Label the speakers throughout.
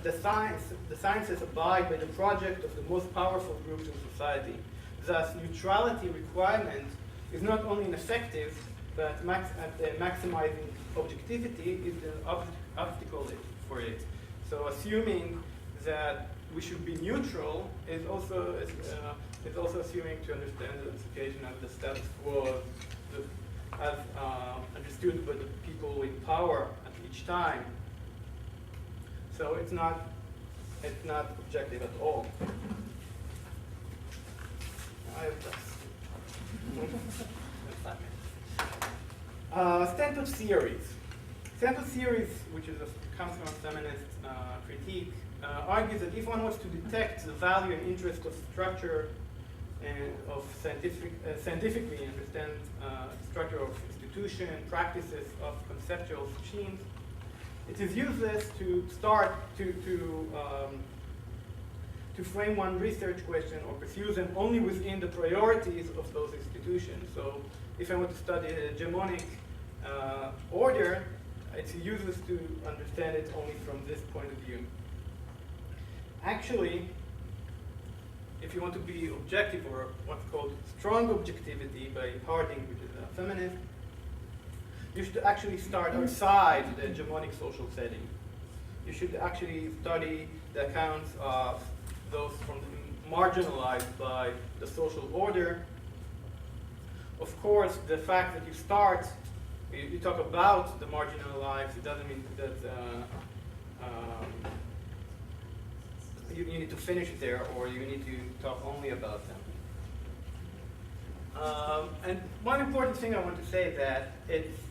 Speaker 1: the sciences abide by the project of the most powerful groups in society. Thus, neutrality requirement is not only ineffective, but maximizing objectivity is the obstacle for it. So assuming that we should be neutral is also assuming to understand the situation of the status quo as understood by the people in power at each time. So it's not objective at all. I have Stanford theories. Stanford theories, which comes from feminist critique, argues that if one wants to detect the value and interest of structure and of scientifically understand the structure of institution, practices of conceptual schemes, it is useless to start to frame one research question or pursue them only within the priorities of those institutions. So if I want to study a hegemonic order, it's useless to understand it only from this point of view. Actually, if you want to be objective, or what's called strong objectivity by Harding, which is a feminist, you should actually start outside the hegemonic social setting. You should actually study the accounts of those from marginalized by the social order. Of course, the fact that you talk about the marginalized, it doesn't mean that you need to finish it there, or you need to talk only about them. And one important thing I want to say that it's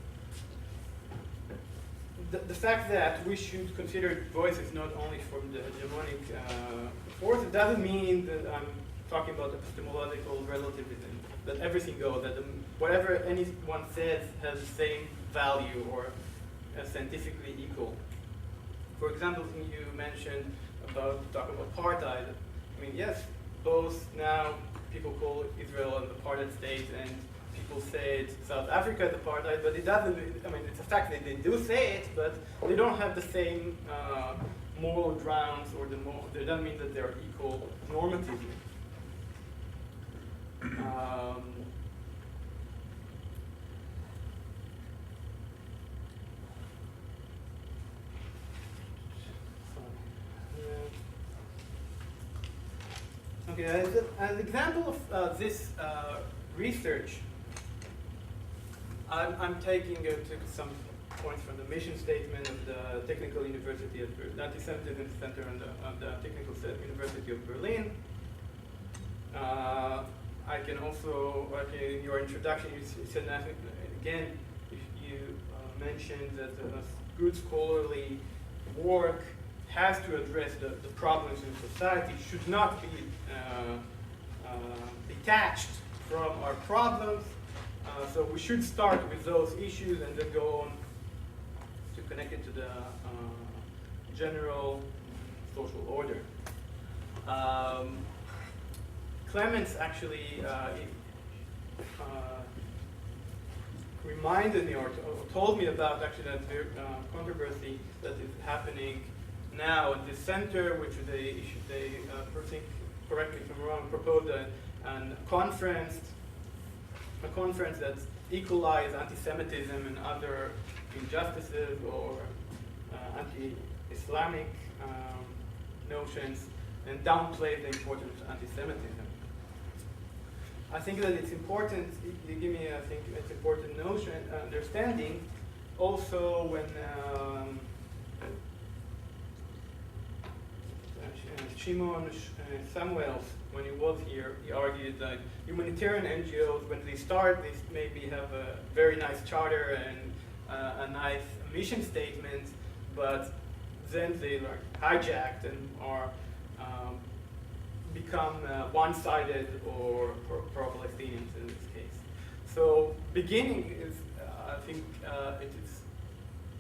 Speaker 1: the fact that we should consider voices not only from the hegemonic forces doesn't mean that I'm talking about epistemological relativism, that everything goes, that whatever anyone says has the same value or is scientifically equal. For example, you mentioned talk about apartheid. I mean, yes, both now people call Israel an apartheid state, and people say South Africa is apartheid, but it doesn't. I mean, it's a fact that they do say it, but they don't have the same moral grounds, or they don't mean that they're equal normatively. Okay, as an example of this research, I'm taking some points from the mission statement of the Technical University of Berlin, Antisemitism Center of the Technical University of Berlin. I can also, in your introduction, you said that, again, you mentioned that good scholarly work has to address the problems in society, should not be detached from our problems. So we should start with those issues and then go on to connect it to the general social order. Clemens actually reminded me or told me about actually that controversy that is happening now at the center, which they think, correct me if I'm wrong, proposed a conference that equalize anti-Semitism and other injustices or anti-Islamic notions and downplay the importance of anti-Semitism. I think that it's important, you give me, I think it's important notion, understanding, also when Shimon Samuels, when he was here, he argued that humanitarian NGOs, when they start, they maybe have a very nice charter and a nice mission statement, but then they hijacked and are become one-sided or pro-Palestinians in this case. So beginning is, I think it is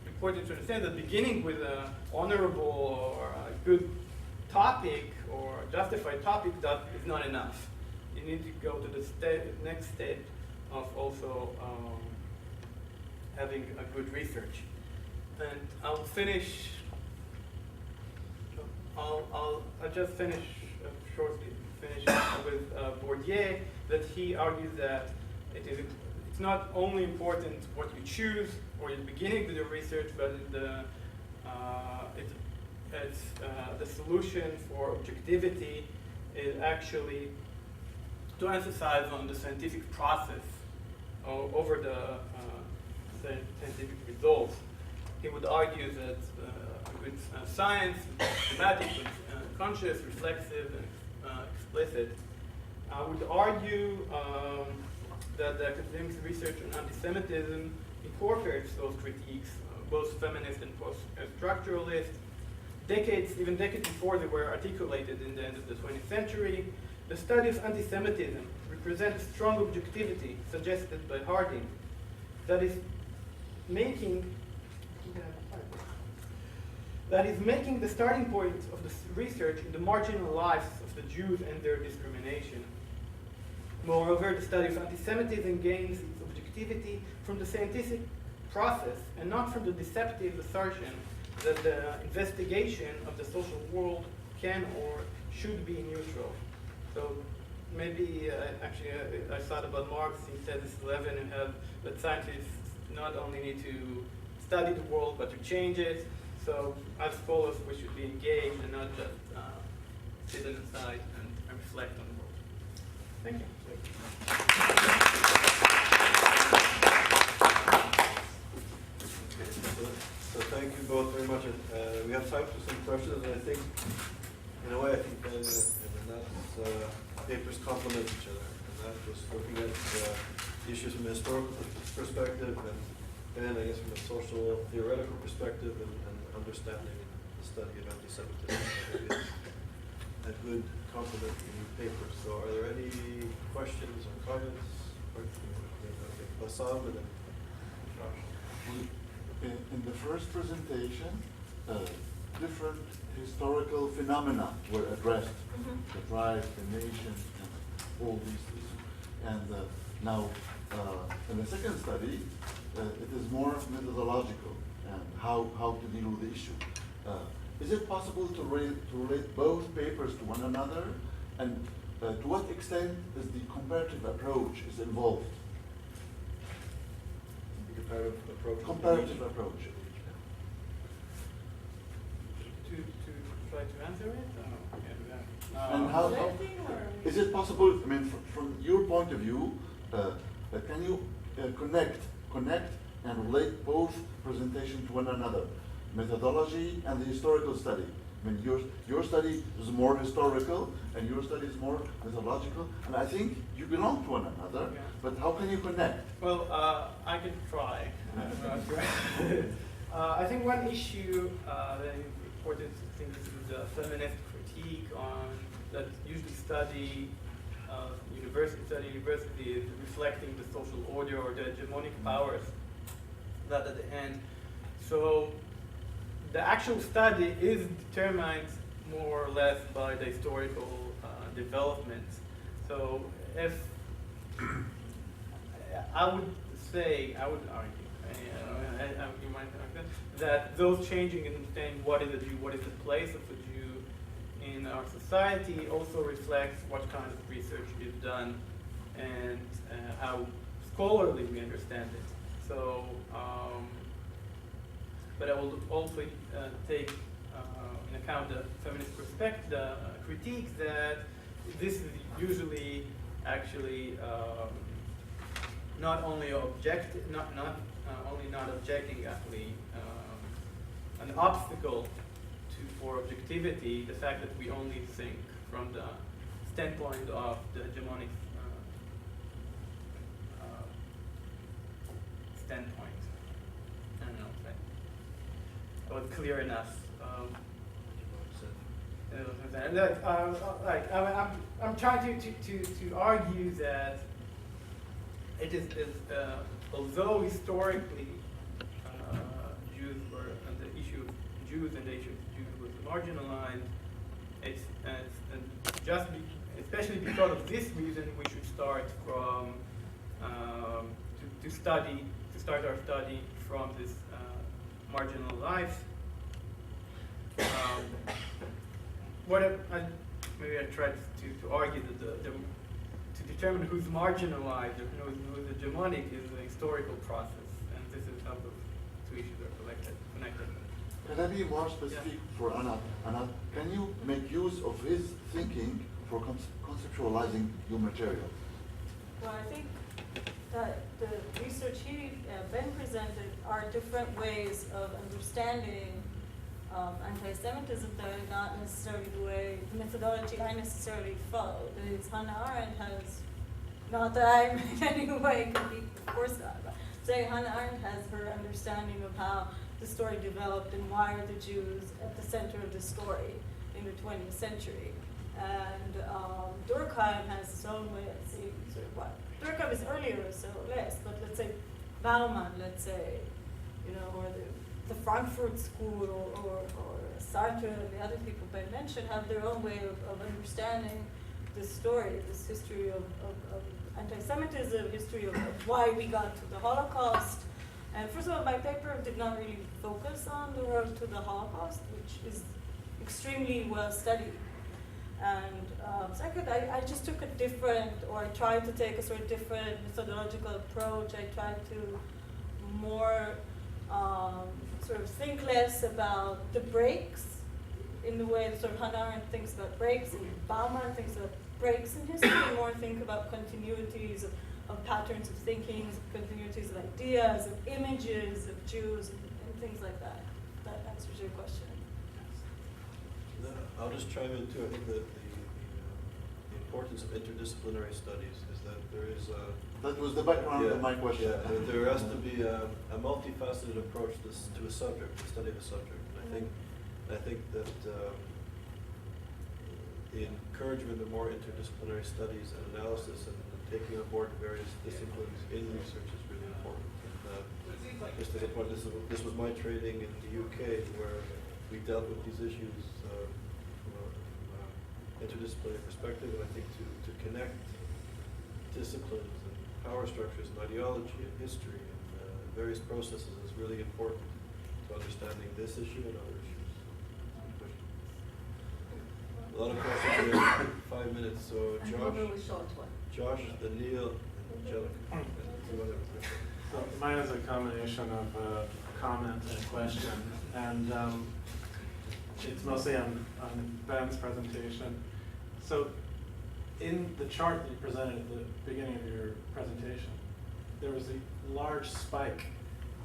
Speaker 1: important to understand that beginning with an honorable or a good topic or justified topic, that is not enough. You need to go to the next step of also having a good research. And I'll finish I'll just finish shortly with Bourdieu, that he argues that it's not only important what you choose or the beginning of the research, but it's the solution for objectivity is actually to emphasize on the scientific process over the scientific results. He would argue that good science, systematic, conscious, reflexive, and explicit. I would argue that the academic research on antisemitism incorporates those critiques, both feminist and post-structuralist. Even decades before they were articulated in the end of the 20th century, the study of antisemitism represents strong objectivity suggested by Harding that is making the starting point of the research in the marginal lives of the Jews and their discrimination. Moreover, the study of antisemitism gains its objectivity from the scientific process and not from the deceptive assertion that the investigation of the social world can or should be neutral. So maybe, I thought about Marx in Thesis 11 and have that scientists not only need to study the world, but to change it. So as scholars, we should be engaged and not just sit on the side and reflect on the world. Thank you.
Speaker 2: So thank you both very much. We have time for some questions, and I think, in a way, Ben and Annette's papers complement each other. Annette was looking at issues from a historical perspective, and Ben, I guess, from a social theoretical perspective, and understanding the study of anti-Semitism. A good complement in your papers. So are there any questions or comments? Okay, Bassam and then Josh.
Speaker 3: In the first presentation, different historical phenomena were addressed. The tribes, the nations, and all these issues. And now, in the second study, it is more methodological and how to deal with the issue. Is it possible to relate both papers to one another? And to what extent is the comparative approach is involved?
Speaker 2: The comparative approach.
Speaker 3: Comparative approach.
Speaker 1: To try to answer it?
Speaker 3: And how is it possible, I mean, from your point of view, can you connect and relate both presentations to one another? Methodology and the historical study. I mean, your study is more historical and your study is more methodological, and I think you belong to one another,
Speaker 1: yeah.
Speaker 3: But how can you connect?
Speaker 1: Well, I can try. I think one issue that is important to think is the feminist critique on that usually study university is reflecting the social order or the hegemonic powers that at the end. So the actual study is determined more or less by the historical development. So if I would argue, you might argue that those changing and understanding what is a Jew, what is the place of a Jew in our society also reflects what kind of research is done and how scholarly we understand it. So, but I will also take in account the feminist perspective, the critique that this is usually actually not only objecting, actually an obstacle for objectivity. The fact that we only think from the standpoint of the hegemonic standpoint. I don't know if that was clear enough. I'm trying to argue that it is although historically Jews were, and the issue of Jews and the issue of Jews was marginalized, it's just especially because of this reason we should start from to start our study from this marginal life. maybe I tried to argue that to determine who's marginalized or who's hegemonic is a historical process, and this is how the two issues are connected.
Speaker 3: Can I be more specific for Anat? Anat, can you make use of his thinking for conceptualizing your material?
Speaker 4: Well, I think that the research Ben presented are different ways of understanding anti-Semitism that are not necessarily the methodology I necessarily follow. That Hannah Arendt has, not that I in any way compete, of course not, but say Hannah Arendt has her understanding of how the story developed and why are the Jews at the center of the story in the 20th century. And Durkheim has his own way of seeing sort of what. Durkheim is earlier, so less, but let's say Bauman, let's say, or the Frankfurt School or Sartre and the other people I mentioned have their own way of understanding this story, this history of anti-Semitism, history of why we got to the Holocaust. And first of all, my paper did not really focus on the road to the Holocaust, which is extremely well studied. And second, I just took a different, or I tried to take a sort of different methodological approach. I tried to more sort of think less about the breaks in the way that sort of Hannah Arendt thinks about breaks, and Bauman thinks about breaks in history, and more think about continuities of patterns of thinking, continuities of ideas, of images of Jews, and things like that. That answers your question.
Speaker 2: I'll just chime in too. I think that the importance of interdisciplinary studies is that there is a...
Speaker 3: That was the background of my question.
Speaker 2: Yeah, there has to be a multifaceted approach to a subject, the study of a subject. And I think that the encouragement of more interdisciplinary studies and analysis and taking on board various disciplines in research is really important. And, just as a point, this was my training in the UK, where we dealt with these issues from an interdisciplinary perspective, and I think to connect disciplines and power structures and ideology and history and various processes is really important to understanding this issue and other issues. A lot of questions here, 5 minutes, so Josh, then Neil, and Angelica.
Speaker 5: So mine is a combination of a comment and a question, and it's mostly on Ben's presentation. So in the chart that you presented at the beginning of your presentation, there was a large spike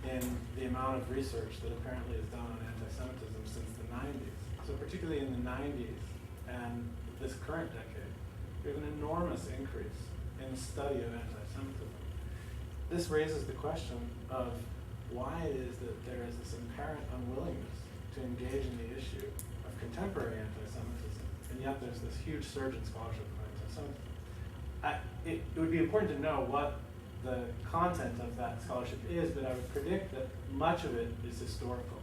Speaker 5: in the amount of research that apparently is done on anti-Semitism since the 90s. So particularly in the 90s and this current decade, we have an enormous increase in the study of anti-Semitism. This raises the question of why it is that there is this apparent unwillingness to engage in the issue of contemporary anti-Semitism, and yet there's this huge surge in scholarship of anti-Semitism. It would be important to know what the content of that scholarship is, but I would predict that much of it is historical.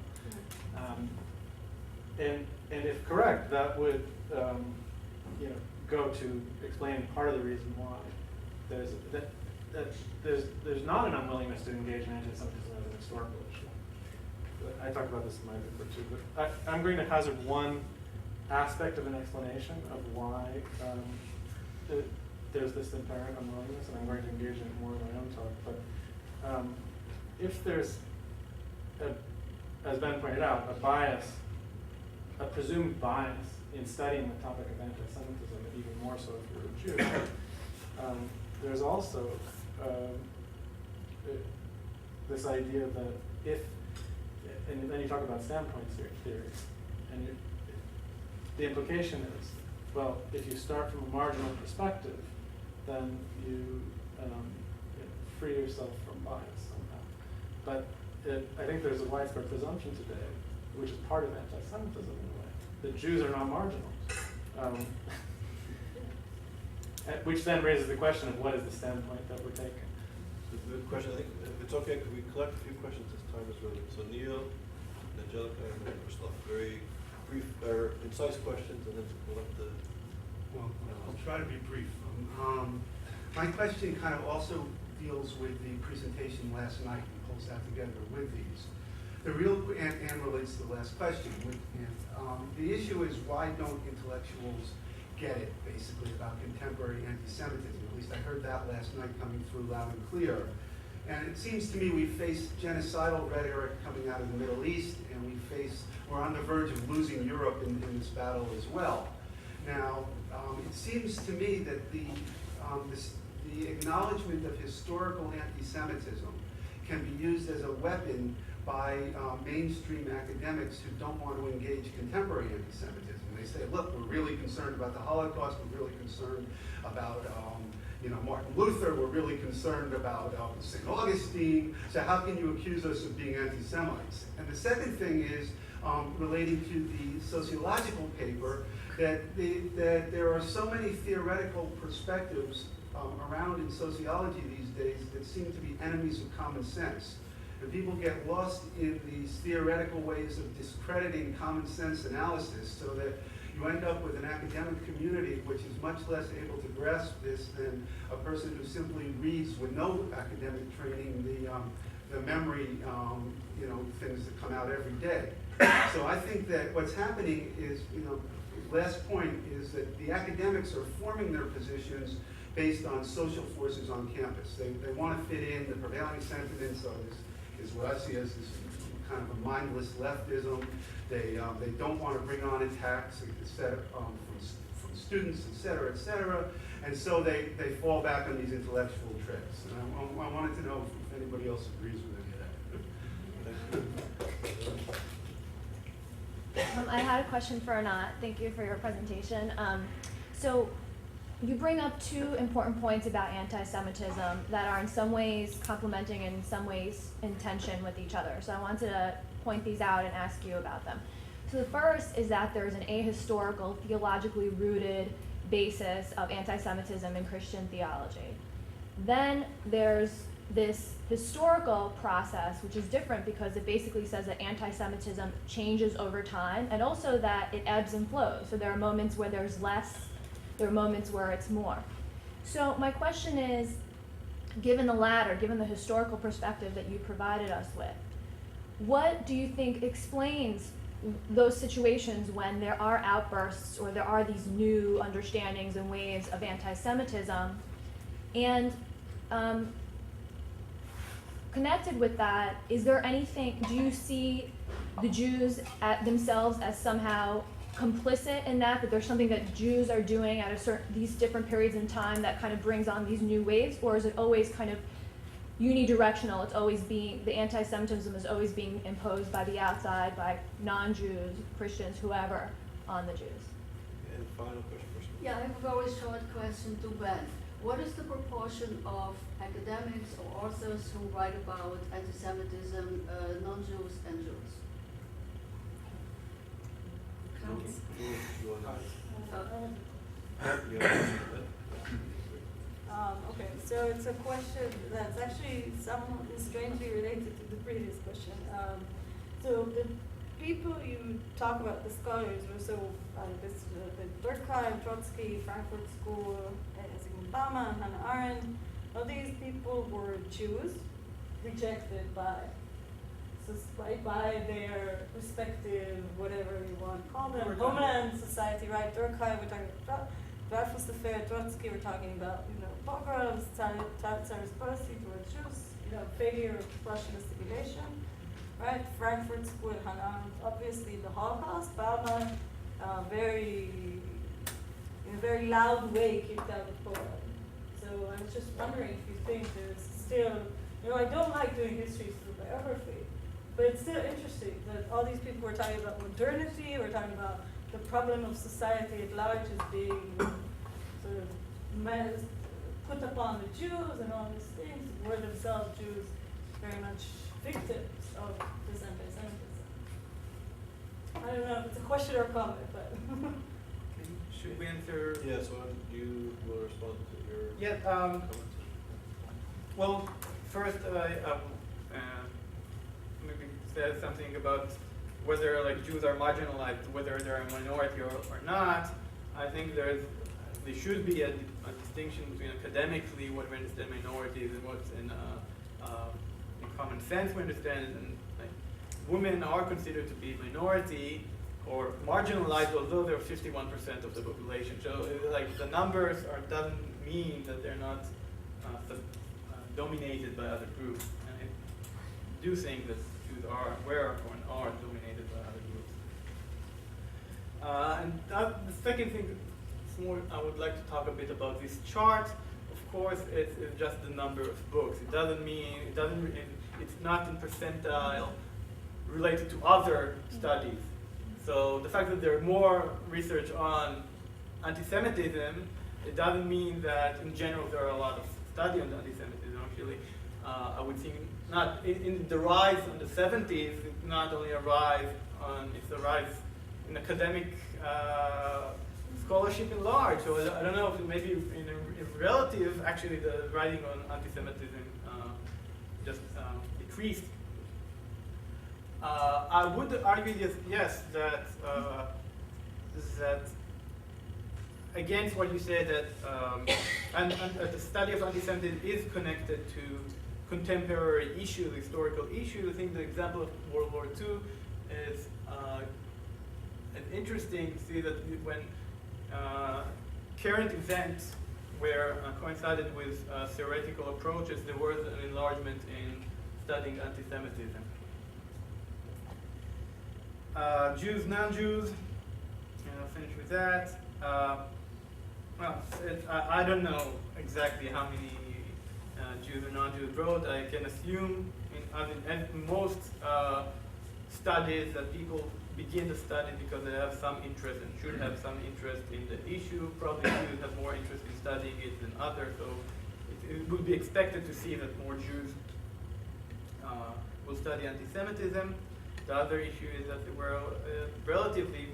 Speaker 5: And if correct, that would go to explain part of the reason why there's not an unwillingness to engage in anti-Semitism as an historical issue. I talk about this in my paper too, but I'm going to hazard one aspect of an explanation of why there's this apparent unwillingness, and I'm going to engage in it more in my own talk. But if there's, as Ben pointed out, a bias, a presumed bias in studying the topic of anti-Semitism, and even more so if you're a Jew, there's also this idea that if, and then you talk about standpoint theory, and the implication is, well, if you start from a marginal perspective, then you free yourself from bias somehow. But I think there's a widespread presumption today, which is part of anti-Semitism in a way, that Jews are not marginal. Which then raises the question of what is the standpoint that we're taking.
Speaker 2: It's a good question. I think it's okay, could we collect a few questions this time as well? So Neil, Angelica, and then Christoph. Very brief, concise questions, and then we'll have to...
Speaker 6: Well, I'll try to be brief. My question kind of also deals with the presentation last night and pulls that together with these. The real, and relates to the last question, the issue is why don't intellectuals get it, basically, about contemporary anti-Semitism? At least I heard that last night coming through loud and clear. And it seems to me we face genocidal rhetoric coming out of the Middle East, and we're on the verge of losing Europe in this battle as well. Now, it seems to me that the acknowledgement of historical anti-Semitism can be used as a weapon by mainstream academics who don't want to engage contemporary anti-Semitism. They say, look, we're really concerned about the Holocaust, we're really concerned about Martin Luther, we're really concerned about St. Augustine, so how can you accuse us of being anti-Semites? And the second thing is relating to the sociological paper, that there are so many theoretical perspectives around in sociology these days that seem to be enemies of common sense. And people get lost in these theoretical ways of discrediting common sense analysis, so that you end up with an academic community which is much less able to grasp this than a person who simply reads with no academic training the memory things that come out every day. So I think that what's happening is, last point is that the academics are forming their positions based on social forces on campus. They want to fit in. The prevailing sentiments is what I see as this kind of a mindless leftism. They don't want to bring on attacks from students, et cetera, and so they fall back on these intellectual tricks. And I wanted to know if anybody else agrees with any of that.
Speaker 7: I had a question for Anat. Thank you for your presentation. So you bring up two important points about anti-Semitism that are in some ways complementing and in some ways in tension with each other. So I wanted to point these out and ask you about them. So the first is that there's an ahistorical, theologically rooted basis of anti-Semitism in Christian theology. Then there's this historical process, which is different because it basically says that anti-Semitism changes over time, and also that it ebbs and flows. So there are moments where there's less, there are moments where it's more. So my question is, given the latter, given the historical perspective that you provided us with, what do you think explains those situations when there are outbursts or there are these new understandings and waves of anti-Semitism? And connected with that, is there anything, do you see the Jews themselves as somehow complicit in that there's something that Jews are doing at these different periods in time that kind of brings on these new waves, or is it always kind of unidirectional? It's always being, the anti-Semitism is always being imposed by the outside, by non-Jews, Christians, whoever, on the Jews.
Speaker 2: And final question for
Speaker 8: Yeah, I have a very short question to Ben. What is the proportion of academics or authors who write about anti-Semitism, non-Jews and Jews? Counts.
Speaker 4: Okay, so it's a question that's actually somewhat strangely related to the previous question. So the people you talk about, the scholars, were so the Durkheim, Trotsky, Frankfurt School, Zygmunt Bauman, Hannah Arendt. All these people were Jews, rejected by their respective, whatever you want to call them, homeland society, right? Durkheim, we're talking about Dreyfus Affair, Trotsky, we're talking about, pogroms, Seidel-Arpaci towards Jews, failure of Russian assimilation, right? Frankfurt School, Hannah Arendt, obviously the Holocaust, Bauman, very loud way kicked out of Poland. So I was just wondering if you think there's still, I don't like doing history through biography, but it's still interesting that all these people were talking about modernity, we're talking about the problem of society at large is being sort of put upon the Jews and all these things, were themselves Jews very much victims of this anti-Semitism. I don't know if it's a question or a comment, but.
Speaker 1: Should we answer?
Speaker 2: Yeah, so you will respond to your
Speaker 1: Yeah.
Speaker 2: comments.
Speaker 1: Well, first, maybe say something about whether Jews are marginalized, whether they're a minority or not. I think there should be a distinction between academically what we understand minorities and what's in common sense we understand, and women are considered to be minority or marginalized, although they're 51% of the population. So like the numbers doesn't mean that they're not dominated by other groups. And I do think that Jews are dominated by other groups. And the second thing, I would like to talk a bit about this chart. Of course, it's just the number of books. It doesn't mean, it's not in percentile related to other studies. So the fact that there's more research on anti-Semitism, it doesn't mean that in general there are a lot of study on anti-Semitism. Actually, I would think not in the rise in the 70s. It's not only a rise it's a rise in academic scholarship in large. So I don't know if maybe in relative, actually the writing on anti-Semitism just decreased. I would argue yes that against what you said that the study of anti-Semitism is connected to contemporary issues, historical issues. I think the example of World War II is interesting to see that when current events were coincided with theoretical approaches, there was an enlargement in studying anti-Semitism. Jews, non-Jews, and I'll finish with that. I don't know exactly how many Jews or non-Jews wrote. I can assume in most studies that people begin to study because they have some interest and should have some interest in the issue. Probably Jews have more interest in studying it than others, so it would be expected to see that more Jews will study anti-Semitism. The other issue is that there were relatively,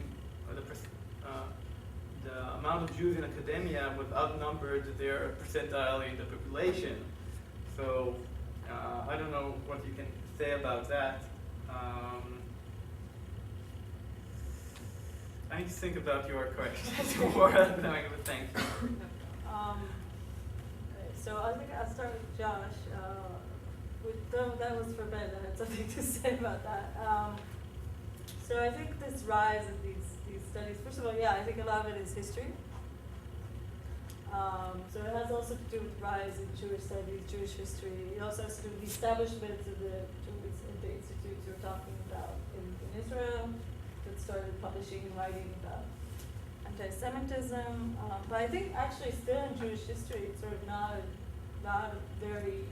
Speaker 1: the amount of Jews in academia was outnumbered their percentile in the population. So I don't know what you can say about that. I need to think about your questions more than I would think.
Speaker 4: So I think I'll start with Josh. That was for Ben. I had something to say about that. So I think this rise of these studies, first of all, yeah, I think a lot of it is history. So it has also to do with rise in Jewish studies, Jewish history. It also has to do with the establishment of the institutes you're talking about in Israel that started publishing and writing about anti-Semitism. But I think actually still in Jewish history, it's sort of not a very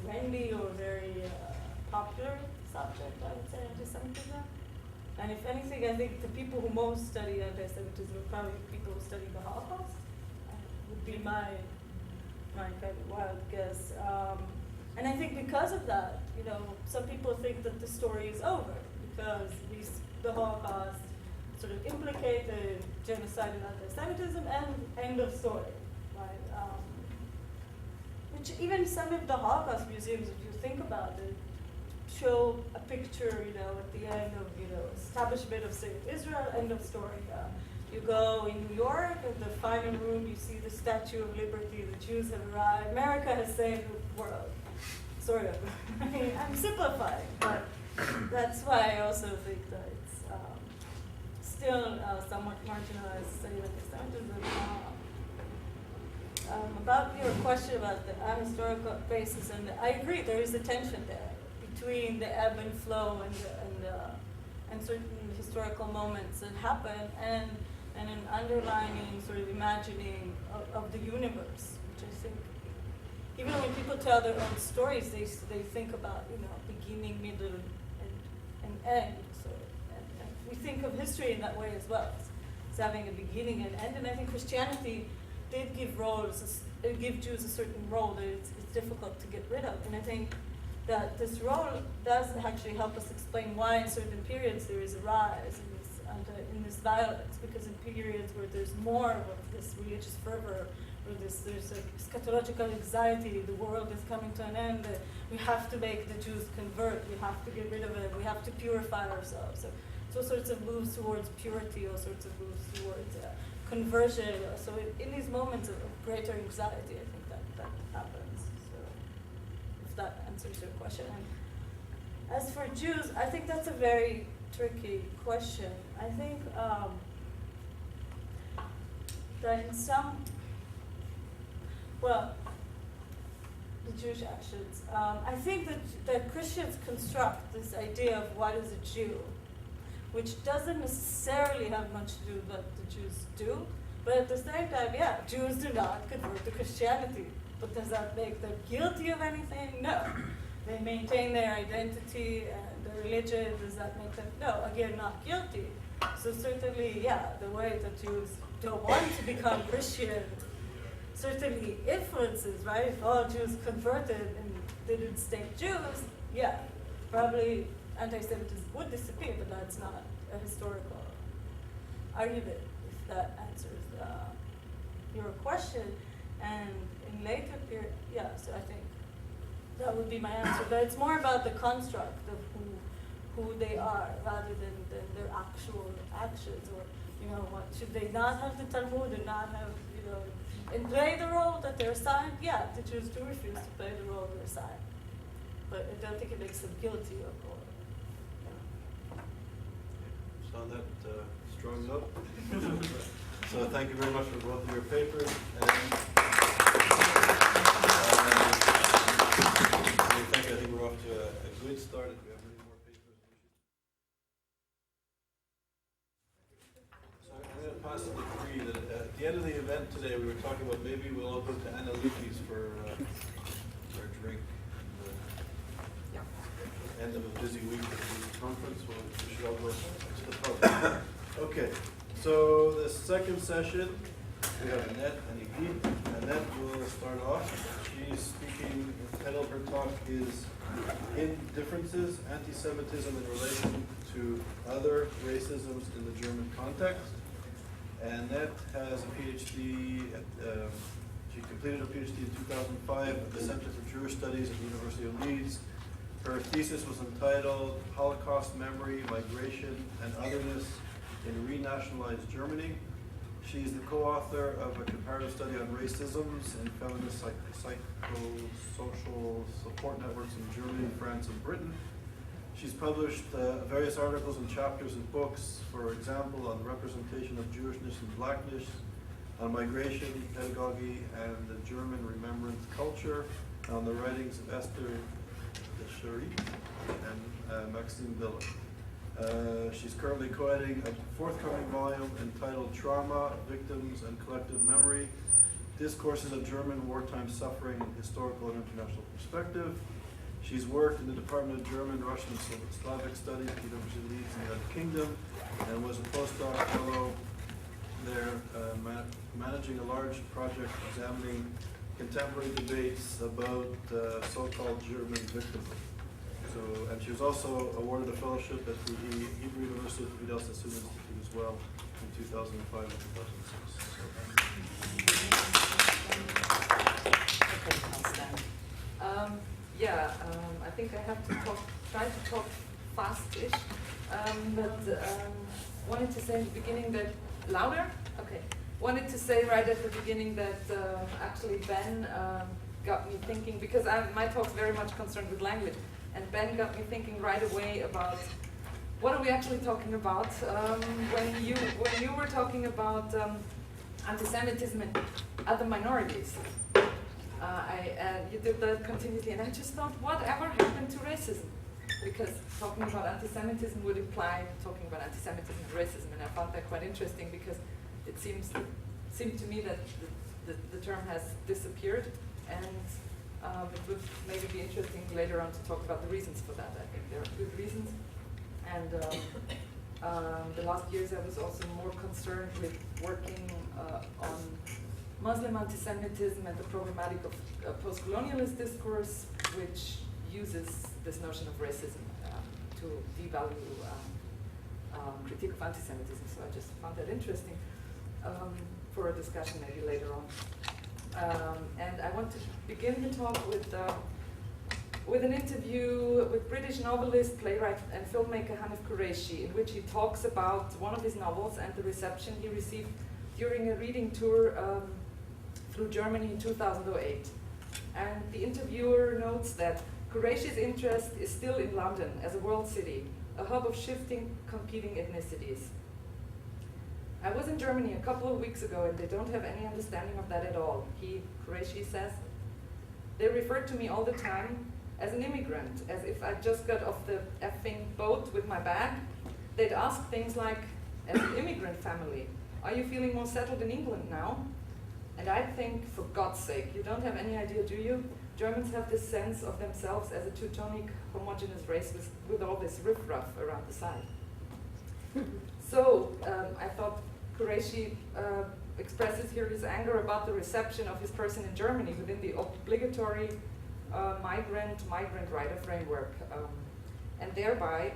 Speaker 4: trendy or very popular subject, I would say, anti-Semitism. And if anything, I think the people who most study anti-Semitism are probably people who study the Holocaust. Would be my kind of wild guess. And I think because of that, some people think that the story is over because the Holocaust sort of implicated genocide and anti-Semitism and end of story, right? Which even some of the Holocaust museums, if you think about it, show a picture, at the end of, establishment of state of Israel, end of story. You go in New York, in the final room, you see the Statue of Liberty. The Jews have arrived. America has saved the world, sort of. I mean, I'm simplifying, but that's why I also think that it's still somewhat marginalized study of anti-Semitism. About your question about the ahistorical basis, and I agree, there is a tension there between the ebb and flow and certain historical moments that happen and an underlining sort of imagining of the universe, which I think, even when people tell their own stories, they think about beginning, middle, and end. So and we think of history in that way as well, as having a beginning and end. And I think Christianity did give Jews a certain role that it's difficult to get rid of. And I think that this role does actually help us explain why in certain periods there is a rise in this violence, because in periods where there's more of this religious fervor, where there's eschatological anxiety, the world is coming to an end, we have to make the Jews convert, we have to get rid of it, we have to purify ourselves. So sorts of moves towards purity, all sorts of moves towards conversion. So in these moments of greater anxiety, I think that happens. So if that answers your question. As for Jews, I think that's a very tricky question. I think that in some, well, the Jewish actions, I think that Christians construct this idea of what is a Jew, which doesn't necessarily have much to do with what the Jews do, but at the same time, yeah, Jews do not convert to Christianity. But does that make them guilty of anything? No. They maintain their identity and their religion. Does that make them, no, again, not guilty. So certainly, yeah, the way that Jews don't want to become Christian certainly influences, right? If all Jews converted and didn't stay Jews, yeah, probably anti-Semitism would disappear, but that's not a historical argument, if that answers your question. And in later period, yeah, so I think that would be my answer. But it's more about the construct of who they are rather than their actual actions, or, you know, what should they not have the Talmud and not have, you know, and play the role that they're assigned? Yeah, the Jews do refuse to play the role they're assigned. But I don't think it makes them guilty of, or,
Speaker 2: So on that strong note. So thank you very much for both of your papers. And I think we're off to a good start. If we have any more papers. So I'm going to pass the decree that at the end of the event today, we were talking about maybe we'll open to Annette for a drink. End of a busy week at the conference, we should all go to the pub. Okay, so the second session, we have Annette and Idit. Annette will start off. She's speaking, the title of her talk is In Differences, Anti-Semitism in Relation to Other Racisms in the German Context. Annette has a PhD, she completed a PhD in 2005 at the Center for Jewish Studies at the University of Leeds. Her thesis was entitled Holocaust Memory, Migration, and Otherness in Renationalized Germany. She's the co-author of a comparative study on racisms in feminist psychosocial support networks in Germany, France, and Britain. She's published various articles and chapters in books, for example, on the representation of Jewishness and Blackness, on migration, pedagogy, and the German remembrance culture, on the writings of Esther Shari and Maxime Biller. She's currently co-editing a forthcoming volume entitled Trauma, Victims, and Collective Memory, Discourses of German Wartime Suffering in Historical and International Perspective. She's worked in the Department of German, Russian, and Slavic Studies at the University of Leeds in the United Kingdom, and was a Post-Doctorate Fellow there, managing a large project examining contemporary debates about so-called German victimhood. So, and she was also awarded a fellowship at the Hebrew University of Fidel Sassoon Institute as well in 2005 and
Speaker 9: 2006. I think I have to try to talk fast-ish, but wanted to say in the beginning that, louder? Okay. Wanted to say right at the beginning that actually Ben got me thinking, because my talk's very much concerned with language, and Ben got me thinking right away about what are we actually talking about when you were talking about anti-Semitism and other minorities. You did that continuously, and I just thought, whatever happened to racism? Because talking about anti-Semitism would imply talking about anti-Semitism and racism, and I found that quite interesting because it seemed to me that the term has disappeared, and it would maybe be interesting later on to talk about the reasons for that. I think there are good reasons, and the last years I was also more concerned with working on Muslim anti-Semitism and the problematic of post-colonialist discourse, which uses this notion of racism to devalue critique of anti-Semitism. So I just found that interesting for a discussion maybe later on. And I want to begin the talk with an interview with British novelist, playwright, and filmmaker Hanif Qureshi, in which he talks about one of his novels and the reception he received during a reading tour through Germany in 2008. And the interviewer notes that Qureshi's interest is still in London as a world city, a hub of shifting, competing ethnicities. I was in Germany a couple of weeks ago and they don't have any understanding of that at all. Qureshi says, they refer to me all the time as an immigrant, as if I just got off the effing boat with my bag. They'd ask things like, as an immigrant family, are you feeling more settled in England now? And I think, for God's sake, you don't have any idea, do you? Germans have this sense of themselves as a Teutonic homogeneous race with all this riffraff around the side. So I thought Qureshi expresses here his anger about the reception of his person in Germany within the obligatory migrant writer framework, and thereby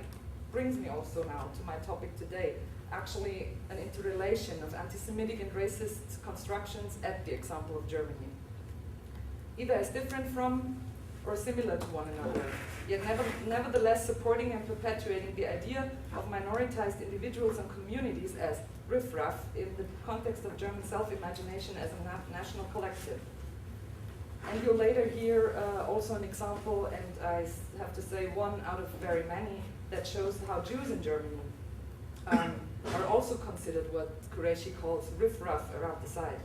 Speaker 9: brings me also now to my topic today, actually an interrelation of anti-Semitic and racist constructions at the example of Germany, either as different from or similar to one another, yet nevertheless supporting and perpetuating the idea of minoritized individuals and communities as riffraff in the context of German self-imagination as a national collective. And you'll later hear also an example, and I have to say one out of very many, that shows how Jews in Germany are also considered what Qureshi calls riffraff around the side.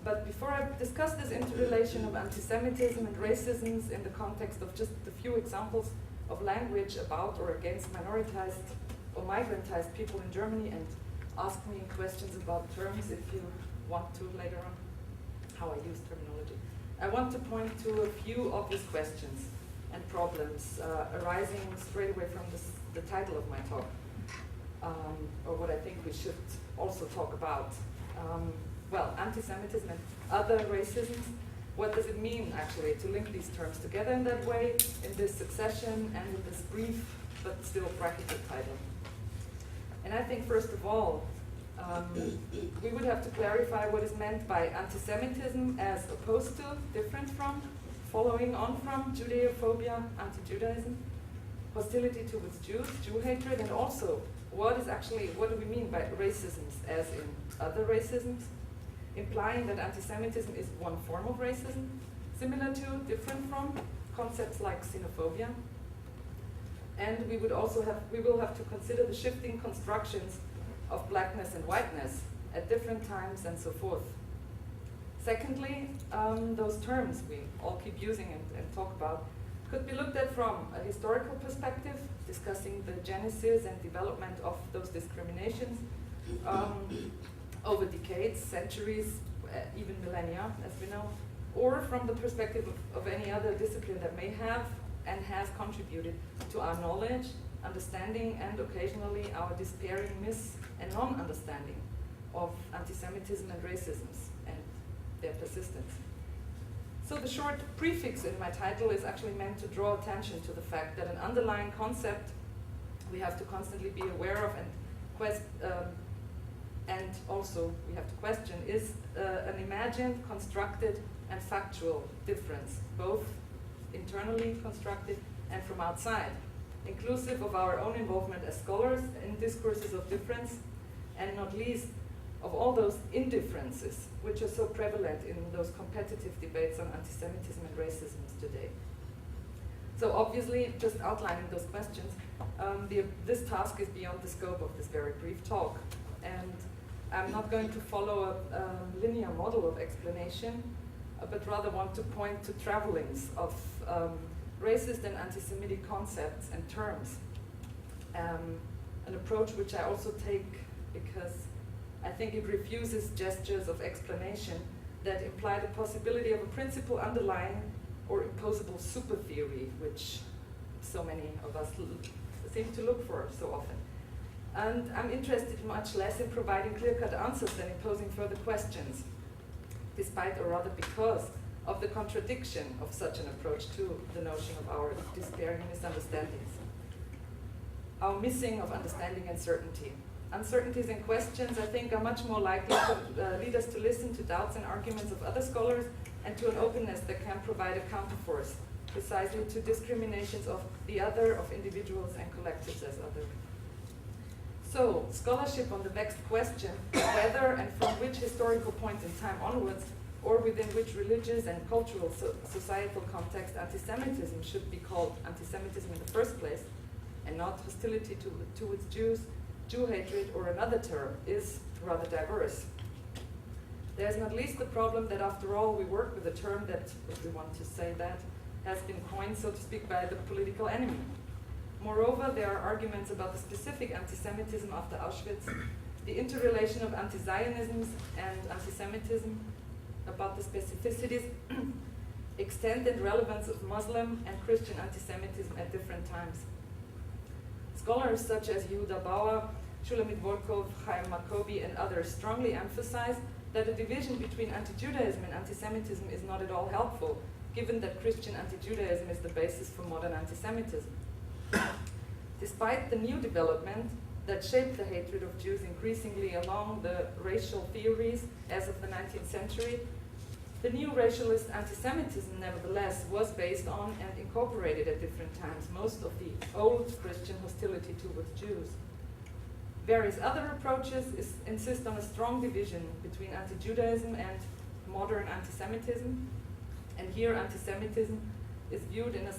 Speaker 9: But before I discuss this interrelation of anti-Semitism and racisms in the context of just a few examples of language about or against minoritized or migrantized people in Germany, and ask me questions about terms if you want to later on, how I use terminology, I want to point to a few obvious questions and problems arising straight away from the title of my talk, or what I think we should also talk about. Well, anti-Semitism and other racisms. What does it mean, actually, to link these terms together in that way, in this succession, and in this brief but still bracketed title? And I think, first of all, we would have to clarify what is meant by anti-Semitism as opposed to, different from, following on from Judeophobia, anti-Judaism, hostility towards Jews, Jew hatred, and also what do we mean by racisms as in other racisms, implying that anti-Semitism is one form of racism, similar to, different from, concepts like xenophobia. And we will have to consider the shifting constructions of blackness and whiteness at different times and so forth. Secondly, those terms we all keep using and talk about could be looked at from a historical perspective, discussing the genesis and development of those discriminations over decades, centuries, even millennia, as we know, or from the perspective of any other discipline that may have and has contributed to our knowledge, understanding, and occasionally our despairing and non-understanding of anti-Semitism and racisms and their persistence. So the short prefix in my title is actually meant to draw attention to the fact that an underlying concept we have to constantly be aware of and also we have to question is an imagined, constructed, and factual difference, both internally constructed and from outside, inclusive of our own involvement as scholars in discourses of difference, and not least of all those indifferences which are so prevalent in those competitive debates on anti-Semitism and racism today. So obviously, just outlining those questions, this task is beyond the scope of this very brief talk. And I'm not going to follow a linear model of explanation, but rather want to point to travelings of racist and anti-Semitic concepts and terms. An approach which I also take because I think it refuses gestures of explanation that imply the possibility of a principle underlying or imposable super theory, which so many of us seem to look for so often. And I'm interested much less in providing clear-cut answers than in posing further questions, despite, or rather because, of the contradiction of such an approach to the notion of our despairing misunderstandings. Our missing of understanding and certainty. Uncertainties and questions, I think, are much more likely to lead us to listen to doubts and arguments of other scholars and to an openness that can provide a counterforce, precisely to discriminations of the other, of individuals and collectives as other. So, scholarship on the vexed question whether and from which historical point in time onwards or within which religious and cultural societal context anti-Semitism should be called anti-Semitism in the first place, and not hostility towards Jews, Jew hatred, or another term, is rather diverse. There's not least the problem that after all we work with a term that, if we want to say that, has been coined, so to speak, by the political enemy. Moreover, there are arguments about the specific anti-Semitism after Auschwitz, the interrelation of anti-Zionism and anti-Semitism, about the specificities, extent and relevance of Muslim and Christian anti-Semitism at different times. Scholars such as Yehuda Bauer, Shulamit Volkov, Chaim Maccobi, and others strongly emphasize that a division between anti-Judaism and anti-Semitism is not at all helpful, given that Christian anti-Judaism is the basis for modern anti-Semitism. Despite the new development that shaped the hatred of Jews increasingly along the racial theories as of the 19th century, the new racialist anti-Semitism nevertheless was based on and incorporated at different times most of the old Christian hostility towards Jews. Various other approaches insist on a strong division between anti-Judaism and modern anti-Semitism, and here anti-Semitism is viewed in as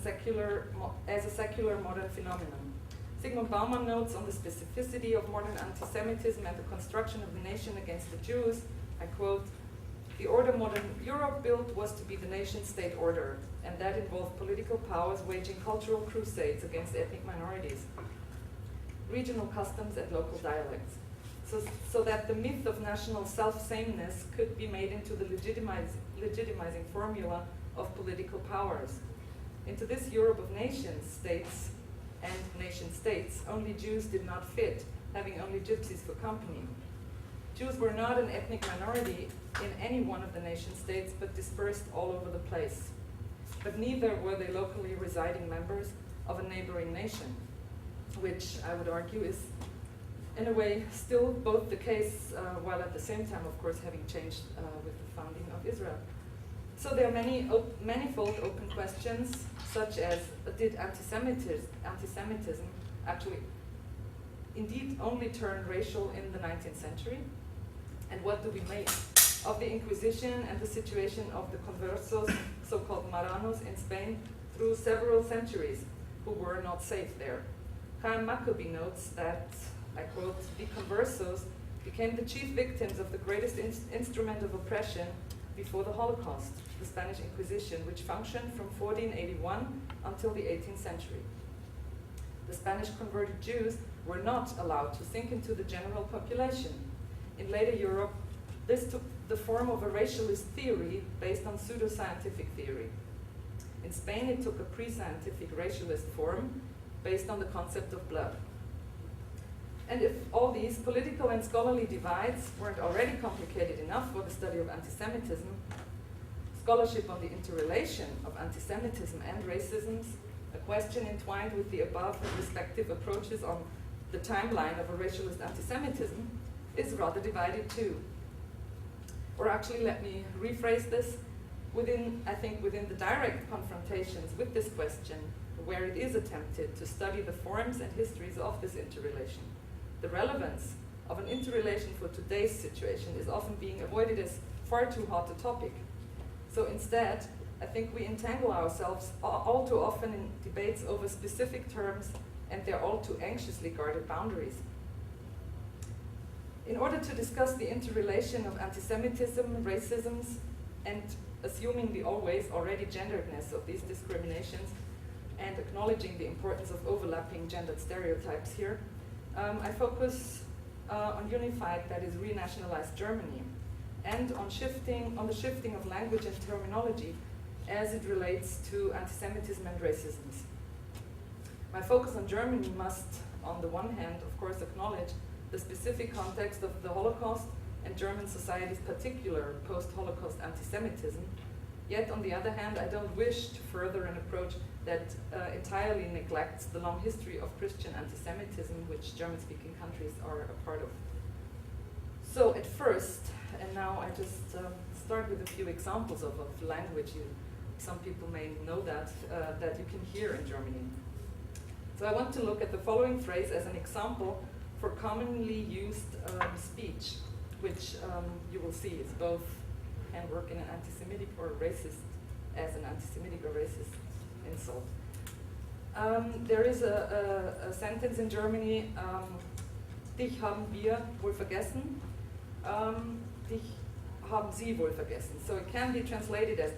Speaker 9: a secular modern phenomenon. Zygmunt Bauman notes on the specificity of modern anti-Semitism and the construction of the nation against the Jews, I quote, "The order modern Europe built was to be the nation-state order, and that involved political powers waging cultural crusades against ethnic minorities, regional customs and local dialects, so that the myth of national self-sameness could be made into the legitimizing formula of political powers. Into this Europe of nation-states and nation-states, only Jews did not fit, having only gypsies for company. Jews were not an ethnic minority in any one of the nation-states, but dispersed all over the place. But neither were they locally residing members of a neighboring nation, which I would argue is, in a way, still both the case, while at the same time, of course, having changed with the founding of Israel. So there are manifold open questions, such as, did anti-Semitism actually indeed only turn racial in the 19th century? And what do we make of the Inquisition and the situation of the conversos, so-called Marranos in Spain, through several centuries, who were not safe there? Chaim Maccobi notes that, I quote, "The conversos became the chief victims of the greatest instrument of oppression before the Holocaust, the Spanish Inquisition, which functioned from 1481 until the 18th century. The Spanish converted Jews were not allowed to sink into the general population. In later Europe, this took the form of a racialist theory based on pseudoscientific theory. In Spain, it took a pre-scientific racialist form based on the concept of blood. And if all these political and scholarly divides weren't already complicated enough for the study of anti-Semitism, scholarship on the interrelation of anti-Semitism and racism, a question entwined with the above respective approaches on the timeline of a racialist anti-Semitism, is rather divided too. Or actually, let me rephrase this, I think within the direct confrontations with this question, where it is attempted to study the forms and histories of this interrelation, the relevance of an interrelation for today's situation is often being avoided as far too hot a topic. So instead, I think we entangle ourselves all too often in debates over specific terms and their all too anxiously guarded boundaries. In order to discuss the interrelation of anti-Semitism, racisms, and assuming the always already genderedness of these discriminations, and acknowledging the importance of overlapping gendered stereotypes here, I focus on unified, that is, renationalized Germany, and on the shifting of language and terminology as it relates to anti-Semitism and racism. My focus on Germany must, on the one hand, of course, acknowledge the specific context of the Holocaust and German society's particular post-Holocaust anti-Semitism. Yet, on the other hand, I don't wish to further an approach that entirely neglects the long history of Christian anti-Semitism, which German-speaking countries are a part of. So at first, and now I just start with a few examples of language. Some people may know that you can hear in Germany. So I want to look at the following phrase as an example for commonly used speech, which you will see is both can work in an anti-Semitic or racist, as an anti-Semitic or racist insult. There is a sentence in Germany, dich haben wir wohl vergessen, dich haben sie wohl vergessen. So it can be translated as,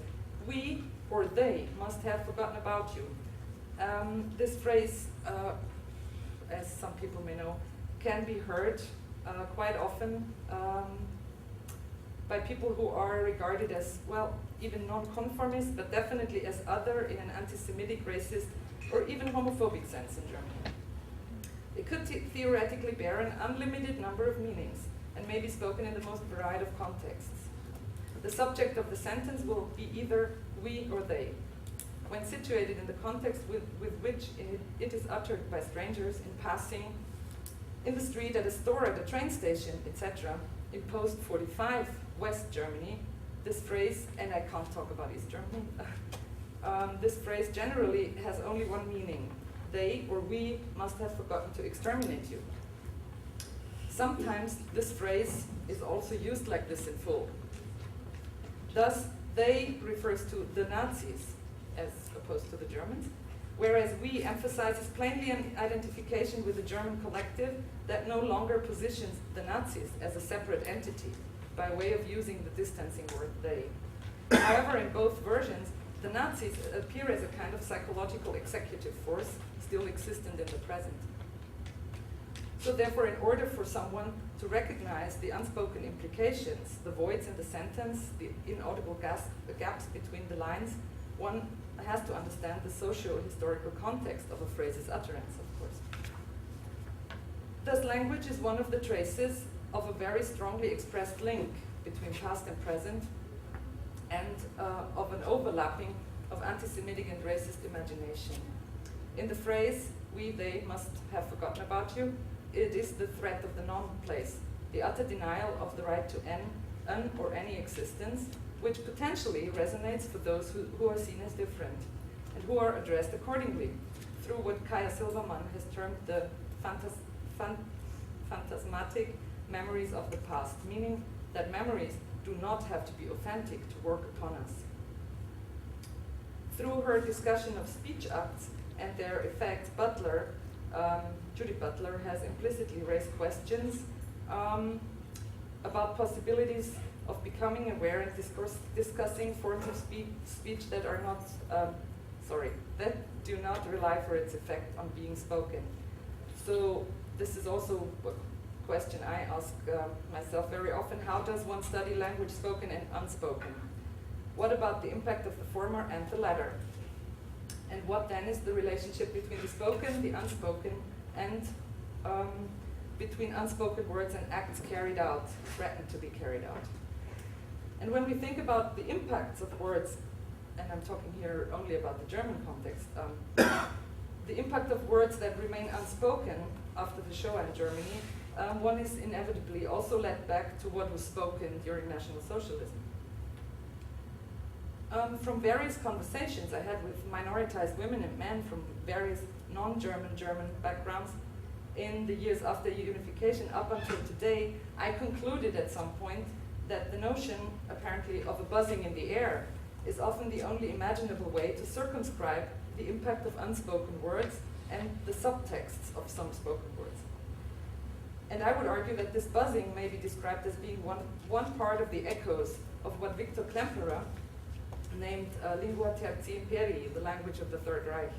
Speaker 9: we or they must have forgotten about you. This phrase, as some people may know, can be heard quite often by people who are regarded as, well, even non-conformist, but definitely as other in an anti-Semitic, racist, or even homophobic sense in Germany. It could theoretically bear an unlimited number of meanings and may be spoken in the most varied of contexts. The subject of the sentence will be either we or they. When situated in the context with which it is uttered by strangers in passing, in the street, at a store, at a train station, etc., in post-45 West Germany, this phrase, and I can't talk about East Germany, this phrase generally has only one meaning. They or we must have forgotten to exterminate you. Sometimes this phrase is also used like this in full. Thus, they refers to the Nazis as opposed to the Germans, whereas we emphasizes plainly an identification with the German collective that no longer positions the Nazis as a separate entity by way of using the distancing word they. However, in both versions, the Nazis appear as a kind of psychological executive force still existent in the present. So therefore, in order for someone to recognize the unspoken implications, the voids in the sentence, the inaudible gaps between the lines, one has to understand the socio-historical context of a phrase's utterance, of course. Thus, language is one of the traces of a very strongly expressed link between past and present, and of an overlapping of anti-Semitic and racist imagination. In the phrase, we, they must have forgotten about you, it is the threat of the non-place, the utter denial of the right to an or any existence, which potentially resonates for those who are seen as different, and who are addressed accordingly, through what Kaya Silverman has termed the phantasmatic memories of the past, meaning that memories do not have to be authentic to work upon us. Through her discussion of speech acts and their effects, Judy Butler has implicitly raised questions about possibilities of becoming aware and discussing forms of speech that are not, that do not rely for its effect on being spoken. So this is also a question I ask myself very often: how does one study language spoken and unspoken? What about the impact of the former and the latter? And what then is the relationship between the spoken, the unspoken, and between unspoken words and acts carried out, threatened to be carried out? And when we think about the impacts of words, and I'm talking here only about the German context, the impact of words that remain unspoken after the Shoah in Germany, one is inevitably also led back to what was spoken during National Socialism. From various conversations I had with minoritized women and men from various non-German German backgrounds in the years after unification up until today, I concluded at some point that the notion, apparently, of a buzzing in the air is often the only imaginable way to circumscribe the impact of unspoken words and the subtexts of some spoken words. And I would argue that this buzzing may be described as being one part of the echoes of what Victor Klemperer named Lingua Tertii Imperii, the language of the Third Reich.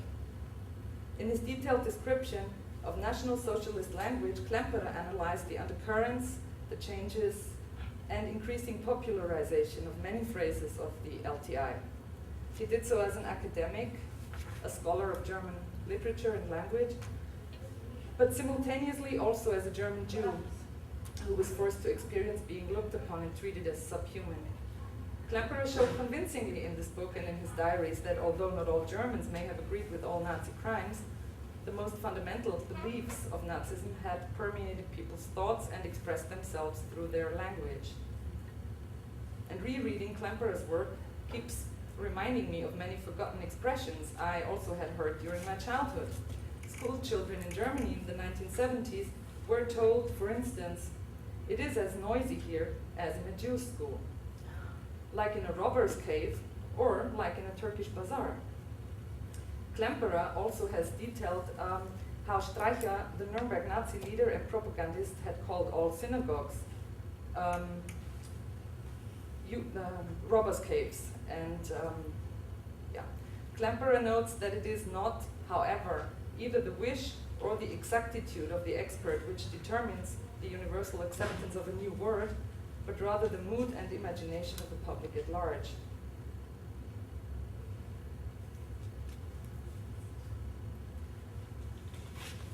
Speaker 9: In his detailed description of National Socialist language, Klemperer analyzed the undercurrents, the changes, and increasing popularization of many phrases of the LTI. He did so as an academic, a scholar of German literature and language, but simultaneously also as a German Jew who was forced to experience being looked upon and treated as subhuman. Klemperer showed convincingly in this book and in his diaries that although not all Germans may have agreed with all Nazi crimes, the most fundamental beliefs of Nazism had permeated people's thoughts and expressed themselves through their language. And rereading Klemperer's work keeps reminding me of many forgotten expressions I also had heard during my childhood. School children in Germany in the 1970s were told, for instance, "It is as noisy here as in a Jewish school." like in a robber's cave, or like in a Turkish bazaar. Klemperer also has detailed how Streicher, the Nuremberg Nazi leader and propagandist, had called all synagogues robbers' caves. And Klemperer notes that it is not, however, either the wish or the exactitude of the expert which determines the universal acceptance of a new word, but rather the mood and imagination of the public at large.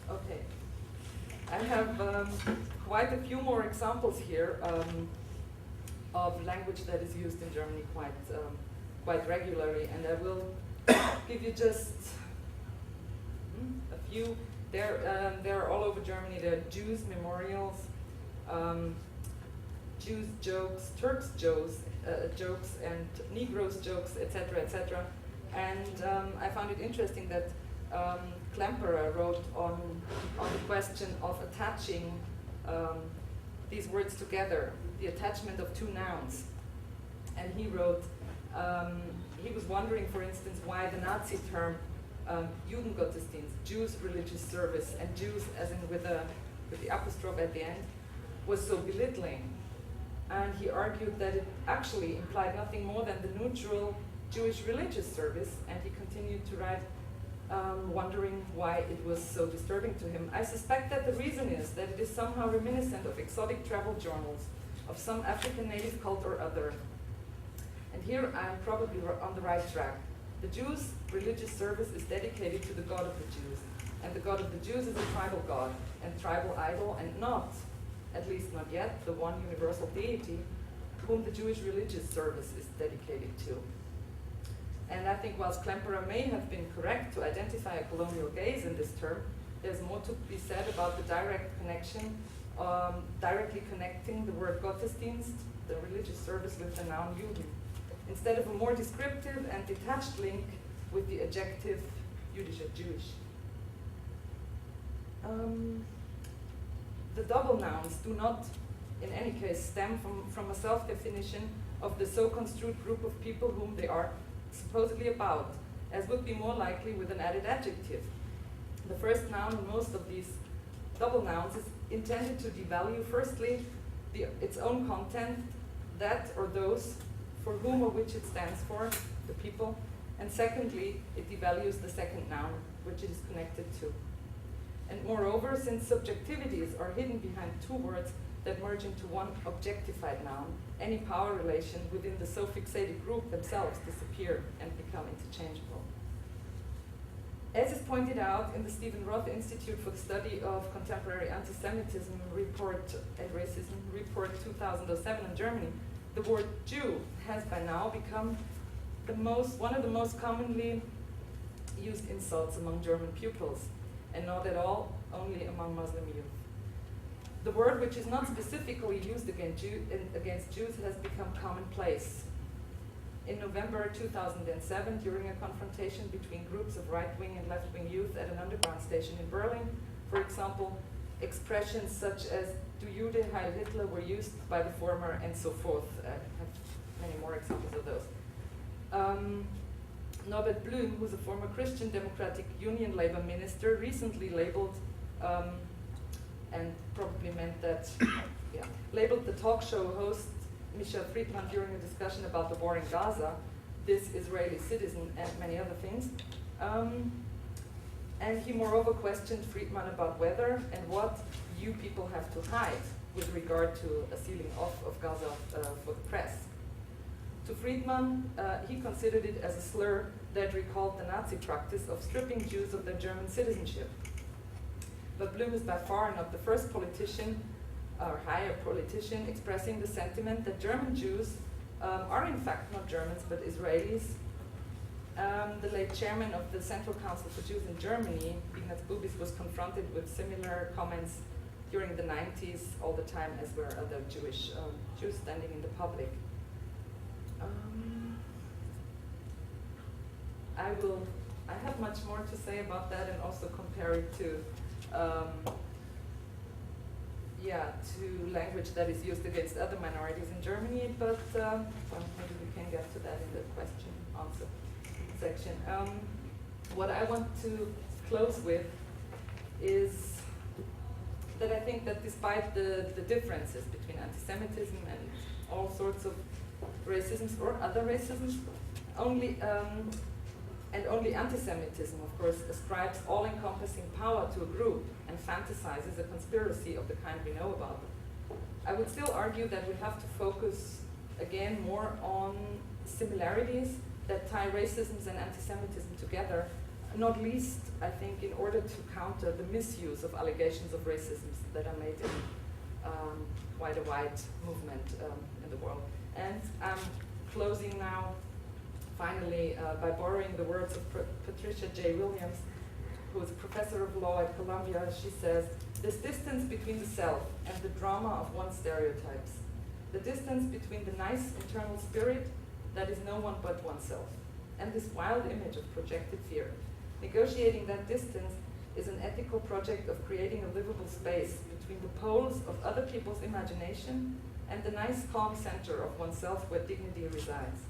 Speaker 9: Okay, I have quite a few more examples here of language that is used in Germany quite regularly, and I will give you just a few. They're all over Germany. There are Jews memorials, Jews jokes, Turks jokes, and Negroes jokes, etc., etc. And I found it interesting that Klemperer wrote on the question of attaching these words together, the attachment of two nouns. And he wrote, he was wondering, for instance, why the Nazi term Judengottesdienst, Jews religious service, and Jews as in with the apostrophe at the end, was so belittling. And he argued that it actually implied nothing more than the neutral Jewish religious service, and he continued to write, wondering why it was so disturbing to him. I suspect that the reason is that it is somehow reminiscent of exotic travel journals, of some African native cult or other. And here I'm probably on the right track. The Jews' religious service is dedicated to the God of the Jews, and the God of the Jews is a tribal God and tribal idol, and not, at least not yet, the one universal deity whom the Jewish religious service is dedicated to. And I think whilst Klemperer may have been correct to identify a colonial gaze in this term, there's more to be said about the direct connection, directly connecting the word Gottesdienst, the religious service, with the noun Juden, instead of a more descriptive and detached link with the adjective Jüdischer, Jewish. The double nouns do not, in any case, stem from a self-definition of the so construed group of people whom they are supposedly about, as would be more likely with an added adjective. The first noun in most of these double nouns is intended to devalue, firstly, its own content, that or those for whom or which it stands for, the people, and secondly, it devalues the second noun, which it is connected to. And moreover, since subjectivities are hidden behind two words that merge into one objectified noun, any power relation within the so fixated group themselves disappear and become interchangeable. As is pointed out in the Stephen Roth Institute for the Study of Contemporary Antisemitism report and Racism, report 2007 in Germany, the word Jew has by now become one of the most commonly used insults among German pupils, and not at all only among Muslim youth. The word, which is not specifically used against Jews, has become commonplace. In November 2007, during a confrontation between groups of right-wing and left-wing youth at an underground station in Berlin, for example, expressions such as "Du Jude, Heil Hitler" were used by the former, and so forth. I have many more examples of those. Norbert Blüm, who's a former Christian Democratic Union Labour minister, recently labeled, and probably meant that, labeled the talk show host Michel Friedman during a discussion about the war in Gaza, "this Israeli citizen," and many other things. And he moreover questioned Friedman about whether and what you people have to hide with regard to a sealing off of Gaza for the press. To Friedman, he considered it as a slur that recalled the Nazi practice of stripping Jews of their German citizenship. But Blüm is by far not the first politician or higher politician expressing the sentiment that German Jews are in fact not Germans but Israelis. The late chairman of the Central Council for Jews in Germany, Ignaz Bubis, was confronted with similar comments during the 90s all the time, as were other Jews standing in the public. I have much more to say about that and also compare it to to language that is used against other minorities in Germany, but well, maybe we can get to that in the question-answer section. What I want to close with is that I think that despite the differences between anti-Semitism and all sorts of racisms or other racisms, only anti-Semitism, of course, ascribes all-encompassing power to a group and fantasizes a conspiracy of the kind we know about. I would still argue that we have to focus, again, more on similarities that tie racism and anti-Semitism together, not least, I think, in order to counter the misuse of allegations of racism that are made in quite a wide movement in the world. And I'm closing now, finally, by borrowing the words of Patricia J. Williams, who is a professor of law at Columbia. She says, "This distance between the self and the drama of one's stereotypes, the distance between the nice internal spirit that is no one but oneself, and this wild image of projected fear. Negotiating that distance is an ethical project of creating a livable space between the poles of other people's imagination and the nice calm center of oneself where dignity resides.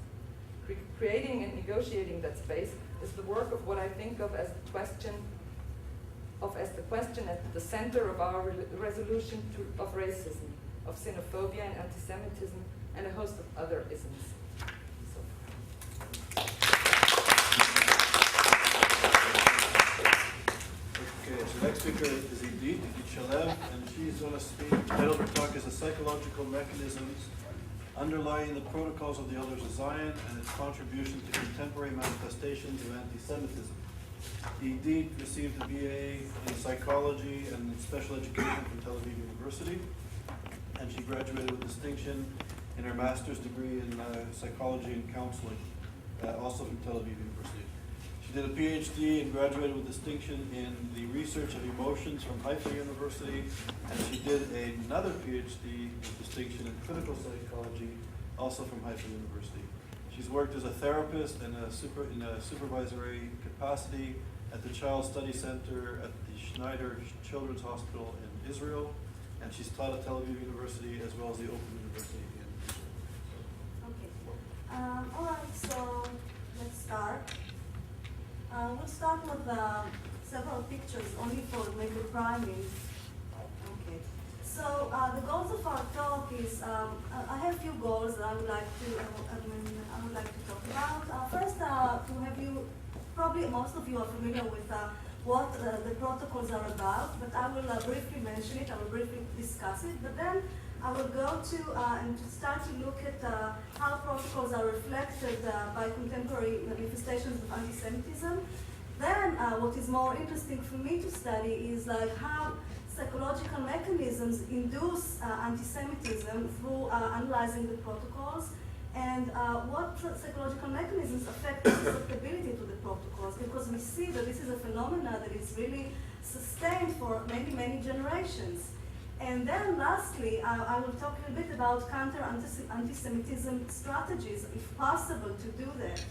Speaker 9: Creating and negotiating that space is the work of what I think of as the question at the center of our resolution of racism, of xenophobia and anti-Semitism, and a host of other isms."
Speaker 2: Okay, so next speaker is Idit Shalev, and she's going to speak. The title of her talk is "The Psychological Mechanisms Underlying the Protocols of the Elders of Zion and its Contribution to Contemporary Manifestations of Anti-Semitism." Idit received a BA in Psychology and Special Education from Tel Aviv University, and she graduated with distinction in her master's degree in Psychology and Counseling, also from Tel Aviv University. She did a PhD and graduated with distinction in the research of emotions from Haifa University, and she did another PhD with distinction in clinical psychology, also from Haifa University. She's worked as a therapist and in a supervisory capacity at the Child Study Center at the Schneider Children's Hospital in Israel, and she's taught at Tel Aviv University as well as the Open University in Israel.
Speaker 10: Okay. All right, so let's start. We'll start with several pictures, only for maybe priming. Okay. So the goals of our talk is I have a few goals that I would like to talk about. First, to have you, probably most of you are familiar with what the protocols are about, but I will briefly mention it. I will briefly discuss it, but then I will go to and start to look at how protocols are reflected by contemporary manifestations of anti-Semitism. Then what is more interesting for me to study is like how psychological mechanisms induce anti-Semitism through analyzing the protocols, and what psychological mechanisms affect the susceptibility to the protocols, because we see that this is a phenomenon that is really sustained for many, many generations. And then lastly, I will talk a little bit about counter-anti-Semitism strategies, if possible, to do that.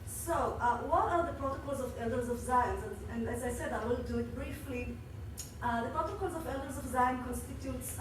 Speaker 10: So, what are the protocols of Elders of Zion? And as I said, I will do it briefly. The Protocols of Elders of Zion constitutes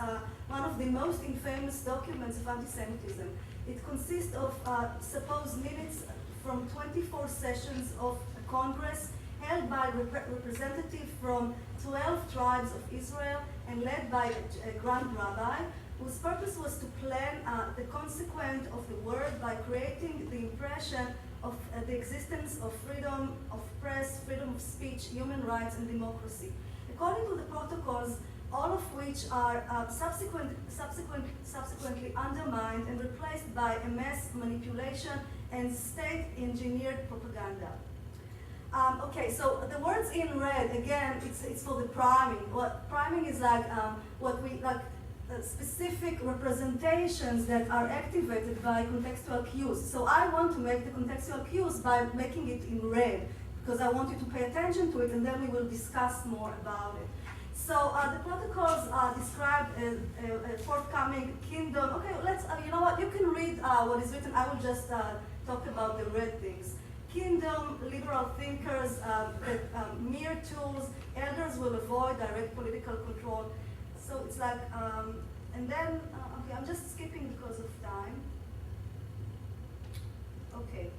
Speaker 10: one of the most infamous documents of anti-Semitism. It consists of supposed minutes from 24 sessions of a Congress held by representatives from 12 tribes of Israel and led by a grand rabbi, whose purpose was to plan the consequence of the word by creating the impression of the existence of freedom of press, freedom of speech, human rights, and democracy. According to the protocols, all of which are subsequently undermined and replaced by a mass manipulation and state-engineered propaganda. Okay, so the words in red, again, it's for the priming. What priming is like specific representations that are activated by contextual cues. So I want to make the contextual cues by making it in red, because I want you to pay attention to it, and then we will discuss more about it. So the protocols describe a forthcoming kingdom. Okay, let's, you know what, you can read what is written. I will just talk about the red things. Kingdom, liberal thinkers, mere tools, elders will avoid direct political control, So it's like, and then, okay, I'm just skipping because of time. Okay.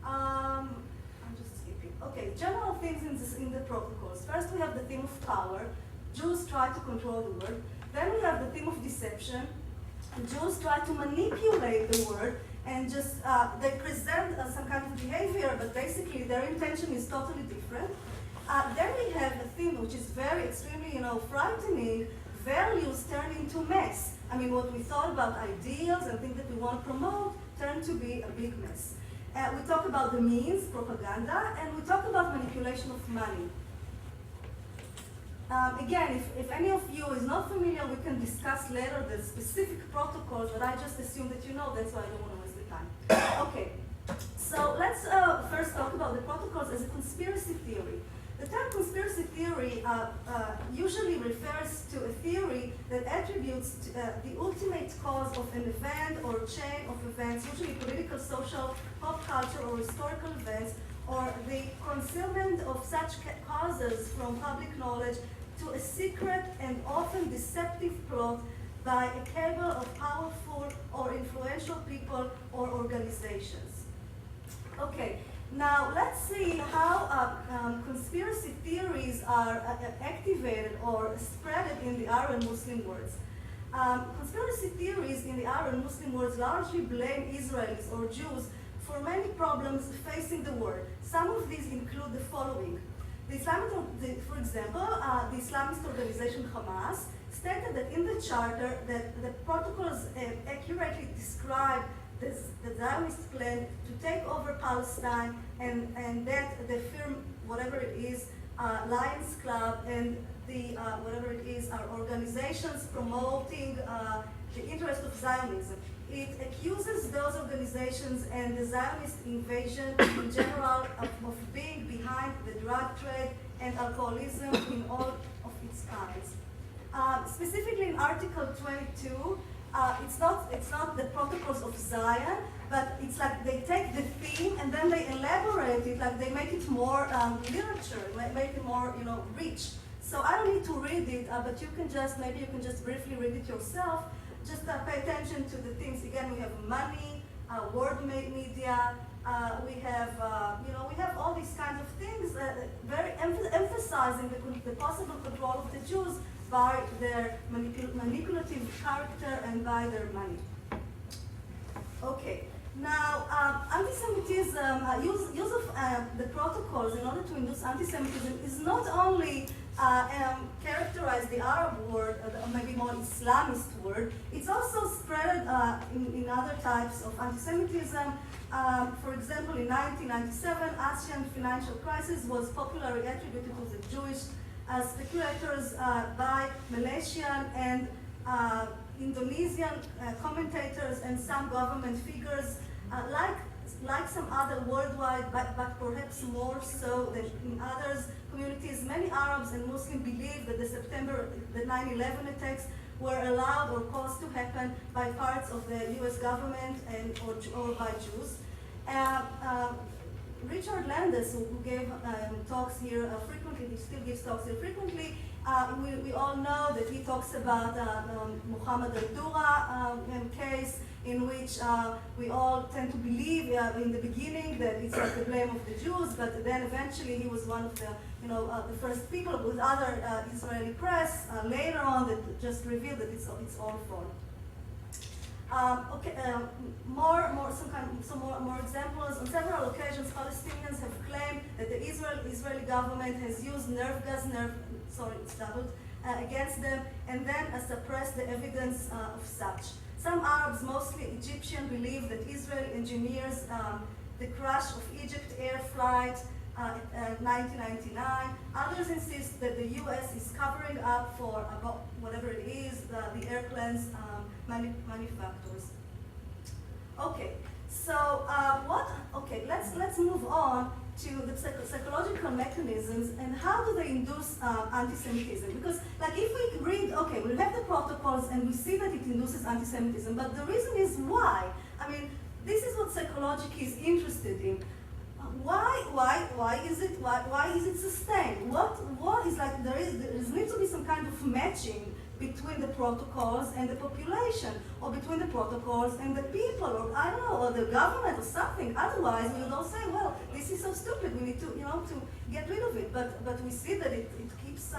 Speaker 10: I'm just skipping. Okay, general things in the protocols. First, we have the theme of power. Jews try to control the word. Then we have the theme of deception. Jews try to manipulate the word and just, they present some kind of behavior, but basically their intention is totally different. Then we have a theme which is very extremely, frightening. Values turn into mess. I mean, what we thought about ideals and things that we want to promote turn to be a big mess. We talk about the means, propaganda, and we talk about manipulation of money. Again, if any of you is not familiar, we can discuss later the specific protocols, but I just assume that you know, that's why I don't want to waste the time. Okay, so let's first talk about the protocols as a conspiracy theory. The term conspiracy theory usually refers to a theory that attributes the ultimate cause of an event or chain of events, usually political, social, pop culture, or historical events, or the concealment of such causes from public knowledge to a secret and often deceptive plot by a cabal of powerful or influential people or organizations. Okay. Now, let's see how conspiracy theories are activated or spread in the Arab Muslim worlds. Conspiracy theories in the Arab Muslim worlds largely blame Israelis or Jews for many problems facing the world. Some of these include the following. For example, the Islamist organization Hamas stated that in the charter that the protocols accurately describe the Zionist plan to take over Palestine, and that the firm, whatever it is, Lions Club, and the whatever it is, are organizations promoting the interest of Zionism. It accuses those organizations and the Zionist invasion in general of being behind the drug trade and alcoholism in all of its kinds. Specifically in Article 22, it's not the protocols of Zion, but it's like they take the theme and then they elaborate it, like they make it more literature, make it more rich. So I don't need to read it, but maybe you can just briefly read it yourself. Just pay attention to the things. Again, we have money, word media. We have all these kinds of things, very emphasizing the possible control of the Jews by their manipulative character and by their money. Okay, now anti-Semitism, use of the protocols in order to induce anti-Semitism is not only characterize the Arab world, or maybe more Islamist world, it's also spread in other types of anti-Semitism. For example, in 1997, Asian financial crisis was popularly attributed to the Jewish speculators by Malaysian and Indonesian commentators and some government figures, like some other worldwide, but perhaps more so than in others communities. Many Arabs and Muslims believe that the 9/11 attacks were allowed or caused to happen by parts of the U.S. government or by Jews. Richard Landis, who gave talks here frequently, he still gives talks here frequently, we all know that he talks about Muhammad al-Dura case, in which we all tend to believe in the beginning that it's like the blame of the Jews, but then eventually he was one of the first people with other Israeli press later on that just revealed that it's all fraud. Some more examples. On several occasions, Palestinians have claimed that the Israeli government has used against them, and then suppressed the evidence of such. Some Arabs, mostly Egyptian, believe that Israel engineers the crash of Egypt Air Flight 1999. Others insist that the U.S. is covering up for whatever it is, the airplanes manufacturers. Okay, so let's move on to the psychological mechanisms and how do they induce anti-Semitism? Because if we read, we have the protocols and we see that it induces anti-Semitism, but the reason is why. I mean, this is what psychology is interested in. Why why is it sustained? What is like, there needs to be some kind of matching between the protocols and the population, or between the protocols and the people, or I don't know, or the government or something. Otherwise, we would all say, well, this is so stupid, we need to, to get rid of it. But we see that it keeps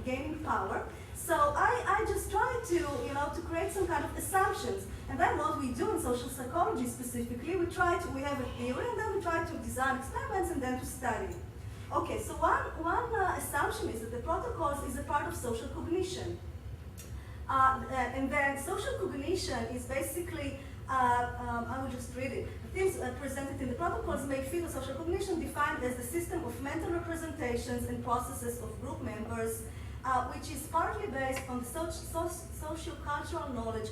Speaker 10: gaining power. So I just try to create some kind of assumptions. And then what we do in social psychology specifically, we have a theory, and then we try to design experiments and then to study. Okay, so one assumption is that the protocols is a part of social cognition. And then social cognition is basically, I will just read it. The things presented in the protocols make field of social cognition defined as the system of mental representations and processes of group members, which is partly based on the socio-cultural knowledge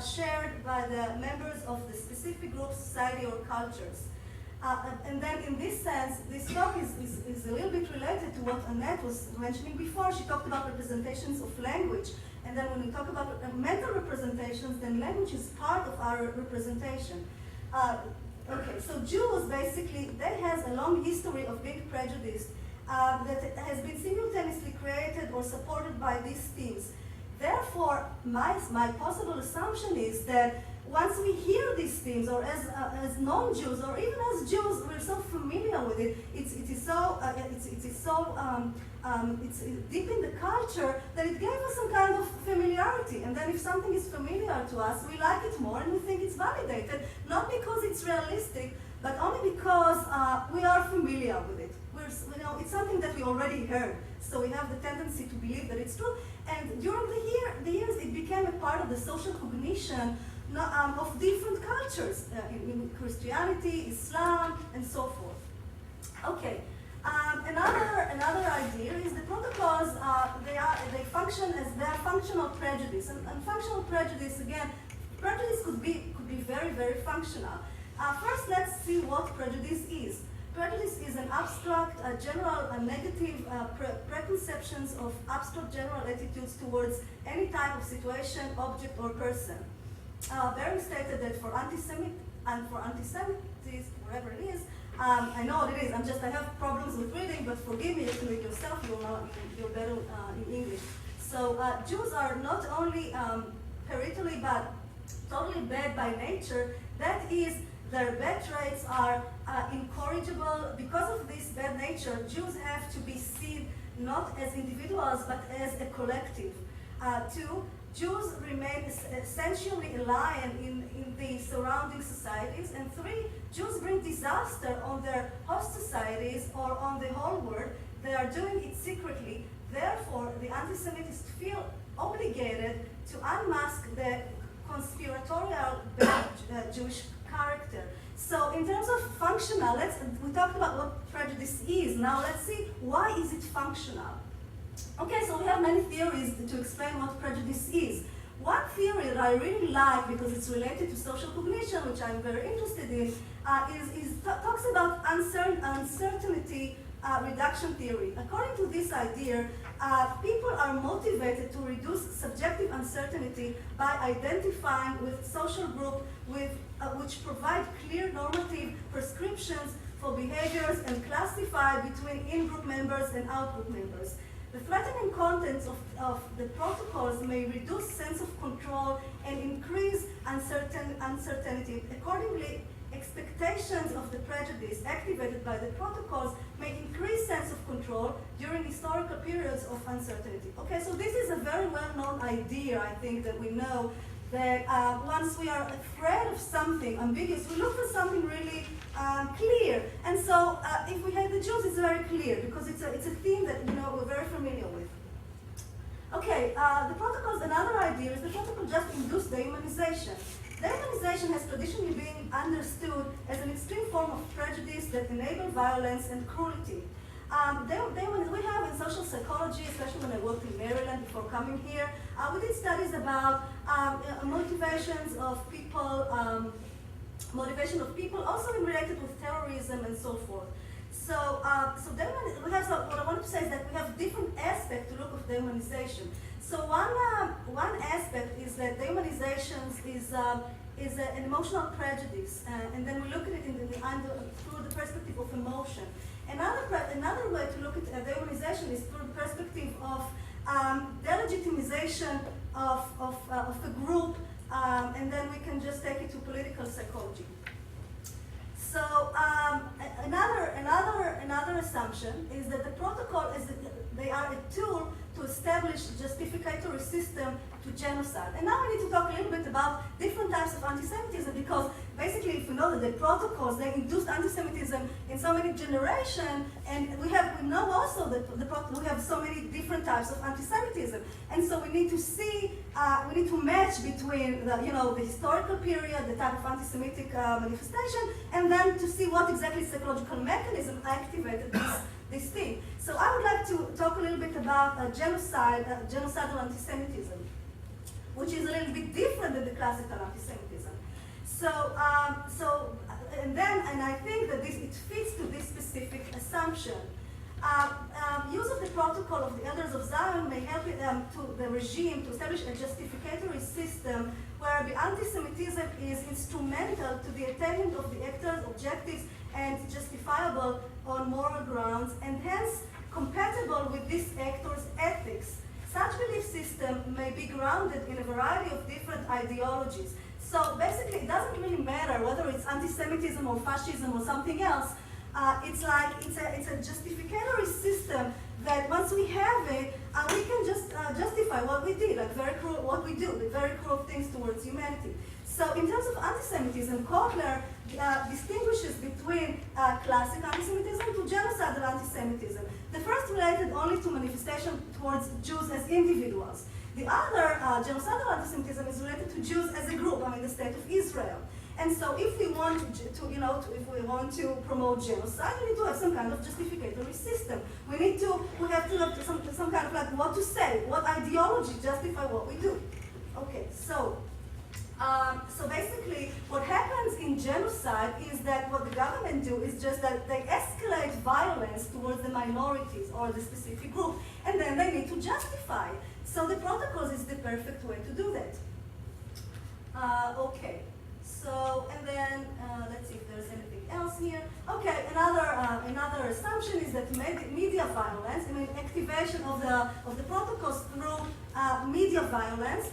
Speaker 10: shared by the members of the specific group, society, or cultures. And then in this sense, this talk is a little bit related to what Annette was mentioning before. She talked about representations of language. And then when we talk about mental representations, then language is part of our representation. Okay, so Jews basically, they has a long history of being prejudiced that has been simultaneously created or supported by these themes. Therefore, my possible assumption is that once we hear these themes, or as non-Jews, or even as Jews, we're so familiar with it. It's deep in the culture that it gave us some kind of familiarity. And then if something is familiar to us, we like it more and we think it's validated, not because it's realistic, but only because we are familiar with it. It's something that we already heard, so we have the tendency to believe that it's true. And during the years, it became a part of the social cognition of different cultures, in Christianity, Islam, and so forth. Okay, another idea is the protocols. They function as they are functional prejudice, and functional prejudice, again, prejudice could be very, very functional. First, let's see what prejudice is. Prejudice is an abstract, general, negative preconceptions of abstract general attitudes towards any type of situation, object, or person. Bering stated that for antisemitism, whatever it is, I know what it is. I have problems with reading, but forgive me, you can read yourself. You're better in English. So Jews are not only heritally but totally bad by nature. That is, their bad traits are incorrigible. Because of this bad nature, Jews have to be seen not as individuals but as a collective. Two, Jews remain essentially alien in the surrounding societies. And three, Jews bring disaster on their host societies or on the whole world. They are doing it secretly. Therefore, the anti-Semites feel obligated to unmask the conspiratorial Jewish character. So in terms of functional, we talked about what prejudice is. Now let's see, why is it functional? Okay, so we have many theories to explain what prejudice is. One theory that I really like, because it's related to social cognition, which I'm very interested in, talks about uncertainty reduction theory. According to this idea, people are motivated to reduce subjective uncertainty by identifying with social group which provide clear normative prescriptions for behaviors and classify between in-group members and out-group members. The threatening contents of the protocols may reduce sense of control and increase uncertainty. Accordingly, expectations of the prejudice activated by the protocols may increase sense of control during historical periods of uncertainty. Okay, so this is a very well-known idea, I think, that we know that once we are afraid of something ambiguous, we look for something really clear. And so if we hate the Jews, it's very clear because it's a theme that we're very familiar with. Okay, the protocols, another idea is the protocol just induced dehumanization. Dehumanization has traditionally been understood as an extreme form of prejudice that enables violence and cruelty. We have in social psychology, especially when I worked in Maryland before coming here, we did studies about motivations of people, also related with terrorism and so forth. So, what I want to say is that we have different aspects to look at dehumanization. So one aspect is that dehumanization is an emotional prejudice, and then we look at it through the perspective of notion. Another way to look at dehumanization is through the perspective of delegitimization of a group, and then we can just take it to political psychology. So another assumption is that the protocol is that they are a tool to establish a justificatory system to genocide. And now we need to talk a little bit about different types of anti-Semitism, because basically if we know that the protocols, they induced anti-Semitism in so many generations, and we know also that we have so many different types of anti-Semitism. And so we need to see, we need to match between the historical period, the type of anti-Semitic manifestation, and then to see what exactly psychological mechanism activated this thing. So I would like to talk a little bit about genocidal anti-Semitism, which is a little bit different than the classical anti-Semitism. And I think that it fits to this specific assumption. Use of the protocol of the Elders of Zion may help the regime to establish a justificatory system where the anti-Semitism is instrumental to the attainment of the actor's objectives and justifiable on moral grounds, and hence compatible with this actor's ethics. Such belief system may be grounded in a variety of different ideologies. So basically, it doesn't really matter whether it's anti-Semitism or fascism or something else. It's a justificatory system that once we have it, we can just justify what we did, like what we do, the very cruel things towards humanity. So in terms of anti-Semitism, Kotler distinguishes between classic anti-Semitism to genocidal anti-Semitism. The first related only to manifestation towards Jews as individuals. The other, genocidal anti-Semitism, is related to Jews as a group, the state of Israel. And so if we want to promote genocide, we need to have some kind of justificatory system. We have to have some kind of like what to say, what ideology justify what we do. Okay, so basically what happens in genocide is that what the government do is just that they escalate violence towards the minorities or the specific group, and then they need to justify it. So the protocols is the perfect way to do that. Okay. So, and then, let's see if there's anything else here. Okay, another assumption is that media violence, activation of the protocols through media violence.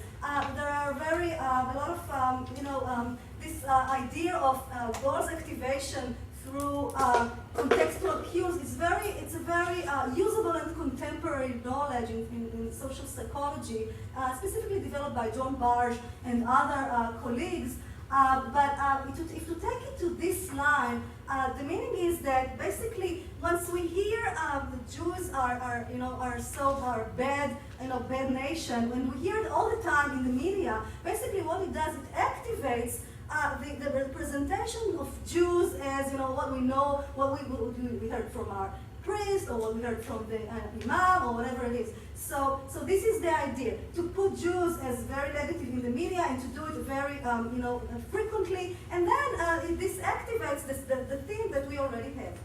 Speaker 10: There are a lot of, this idea of goals activation through contextual cues. It's a very usable and contemporary knowledge in social psychology, specifically developed by John Barge and other colleagues. But if you take it to this line, the meaning is that basically once we hear the Jews are bad, bad nation, when we hear it all the time in the media, basically what it does, it activates the representation of Jews as what we know, what we heard from our priest, or what we heard from the imam, or whatever it is. So this is the idea, to put Jews as very negative in the media and to do it very frequently, and then this activates the thing that we already have.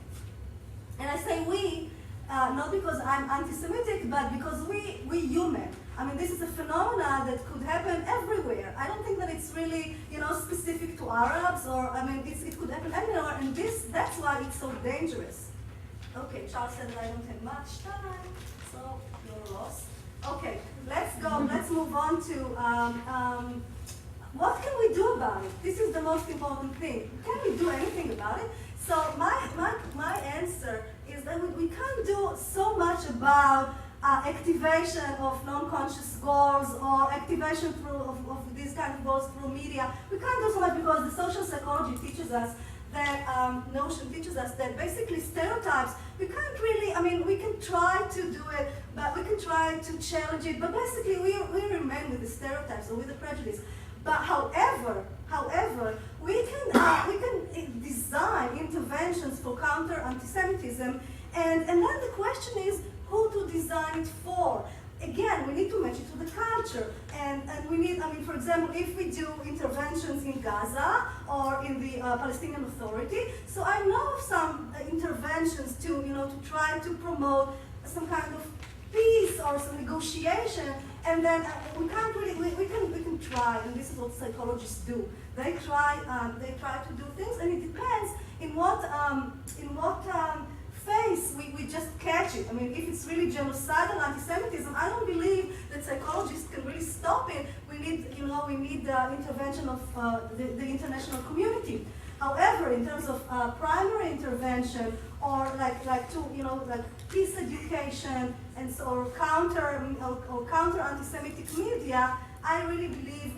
Speaker 10: And I say we, not because I'm anti-Semitic, but because we human. This is a phenomenon that could happen everywhere. I don't think that it's really, specific to Arabs, or it could happen everywhere, and that's why it's so dangerous. Okay, Charles said that I don't have much time, so you're lost. Okay, let's move on to what can we do about it? This is the most important thing. Can we do anything about it? So my answer is that we can't do so much about activation of non-conscious goals or activation of these kind of goals through media. We can't do so much because the social psychology teaches us that notion teaches us that basically stereotypes, we can't really, we can try to do it, but we can try to challenge it, but basically we remain with the stereotypes or with the prejudice. But however, we can design interventions for counter-antisemitism, and then the question is who to design it for. Again, we need to match it to the culture, and we need, for example, if we do interventions in Gaza or in the Palestinian Authority, so I know of some interventions to try to promote some kind of peace or some negotiation, and then we can't really, we can try, and this is what psychologists do. They try to do things, and it depends in what catch it. I mean, if it's really genocidal anti-Semitism, I don't believe that psychologists can really stop it. We need the intervention of the international community. However, in terms of primary intervention or like peace education and so, or counter anti-Semitic media, I really believe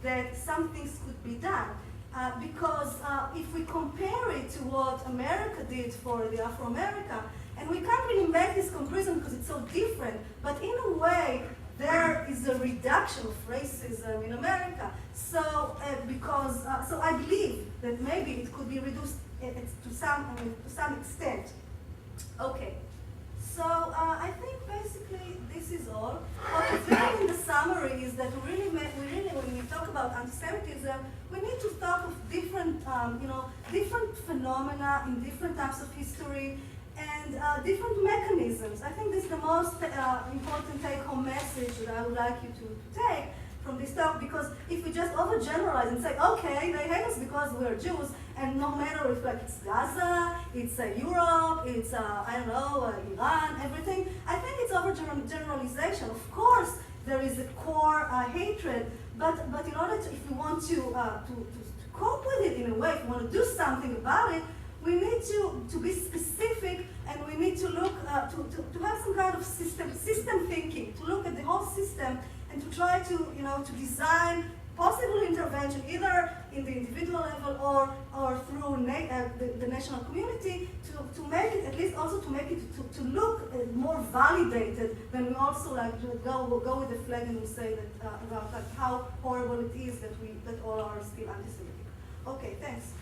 Speaker 10: that some things could be done. Because if we compare it to what America did for the Afro-America, and we can't really make this comparison because it's so different, but in a way, there is a reduction of racism in America. So, so I believe that maybe it could be reduced to some extent. Okay. So I think basically this is all. What is really in the summary is that we really, when we talk about anti-Semitism, we need to talk of different, different phenomena in different types of history and different mechanisms. I think this is the most important take-home message that I would like you to take from this talk, because if we just overgeneralize and say, okay, they hate us because we're Jews, and no matter if like it's Gaza, it's Europe, it's Iran, everything, I think it's overgeneralization. Of course, there is a core hatred, but in order to, if we want to cope with it in a way, if we want to do something about it, we need to be specific, and we need to look to have some kind of system thinking, to look at the whole system and to try to design possible intervention either in the individual level or through the national community to make it, at least also to make it to look more validated than we also like to go with the flag and we say that about like how horrible it is that all are still anti-Semitic. Okay, thanks.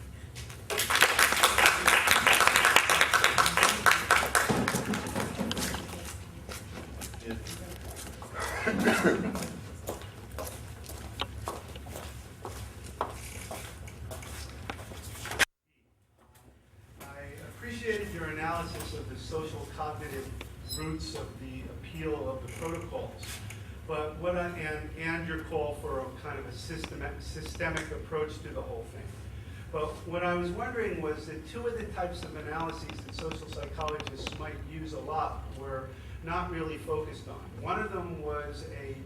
Speaker 6: Appreciated your analysis of the social cognitive roots of the appeal of the protocols, but and your call for a kind of a systemic approach to the whole thing. But what I was wondering was that two of the types of analyses that social psychologists might use a lot were not really focused on. One of them was a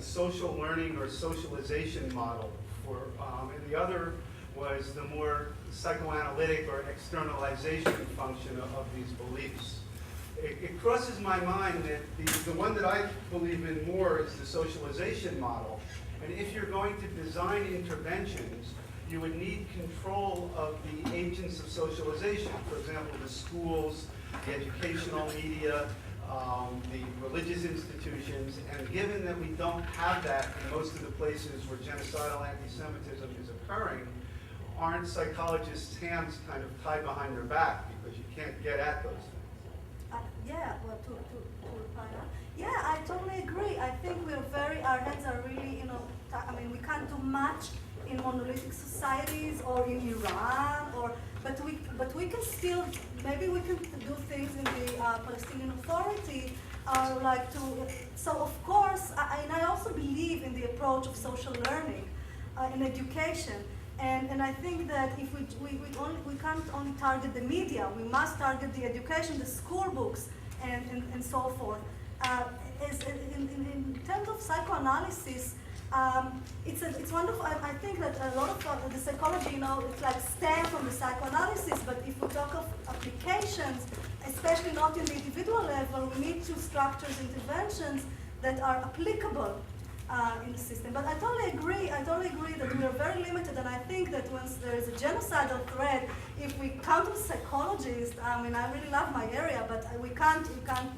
Speaker 6: social learning or socialization model and the other was the more psychoanalytic or externalization function of these beliefs. It crosses my mind that the one that I believe in more is the socialization model. And if you're going to design interventions, you would need control of the agents of socialization. For example, the schools, the educational media, the religious institutions. And given that we don't have that in most of the places where genocidal anti-Semitism is occurring, aren't psychologists' hands kind of tied behind their back because you can't get at those things?
Speaker 10: Yeah, well, to reply now. Yeah, I totally agree. I think our hands are really, we can't do much in monolithic societies or in Iran, but we can still, maybe we can do things in the Palestinian Authority, so of course, I also believe in the approach of social learning in education. And I think that if we can't only target the media, we must target the education, the school books, and so forth. In terms of psychoanalysis, it's wonderful. I think that a lot of the psychology, it's like stem from the psychoanalysis. But if we talk of applications, especially not in the individual level, we need to structure interventions that are applicable in the system. But I totally agree that we are very limited, and I think that once there is a genocidal threat, if we count as psychologists, I really love my area, but we can't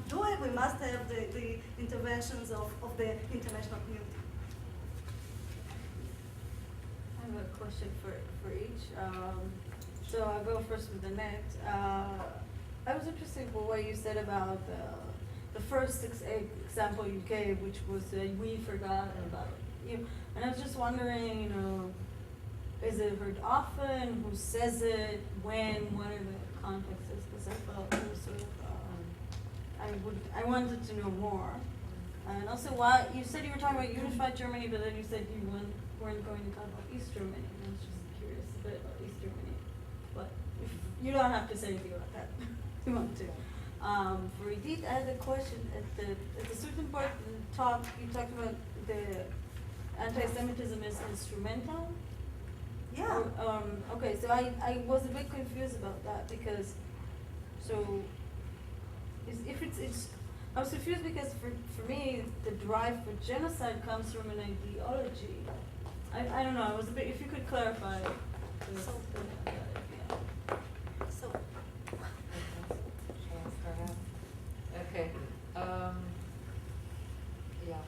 Speaker 10: do it. We must have the interventions of the international community.
Speaker 4: I have a question for each. So I'll go first with Annette. I was interested in what you said about the first example you gave, which was we forgot about you. And I was just wondering, is it heard often? Who says it? When? What are the contexts? Because I felt it was sort of, I wanted to know more. And also, why you said you were talking about unified Germany, but then you said you weren't going to talk about East Germany. And I was just curious a bit about East Germany. But if you don't have to say anything about that if you want to. For Idit, I had a question. At a certain part in the talk, you talked about the anti-Semitism is instrumental.
Speaker 10: Yeah.
Speaker 4: Okay, so I was a bit confused about that because, so, I was confused because for me, the drive for genocide comes from an ideology. I don't know, I was a bit, if you could clarify.
Speaker 10: So- So,
Speaker 9: Shall I start out? Okay. Yeah.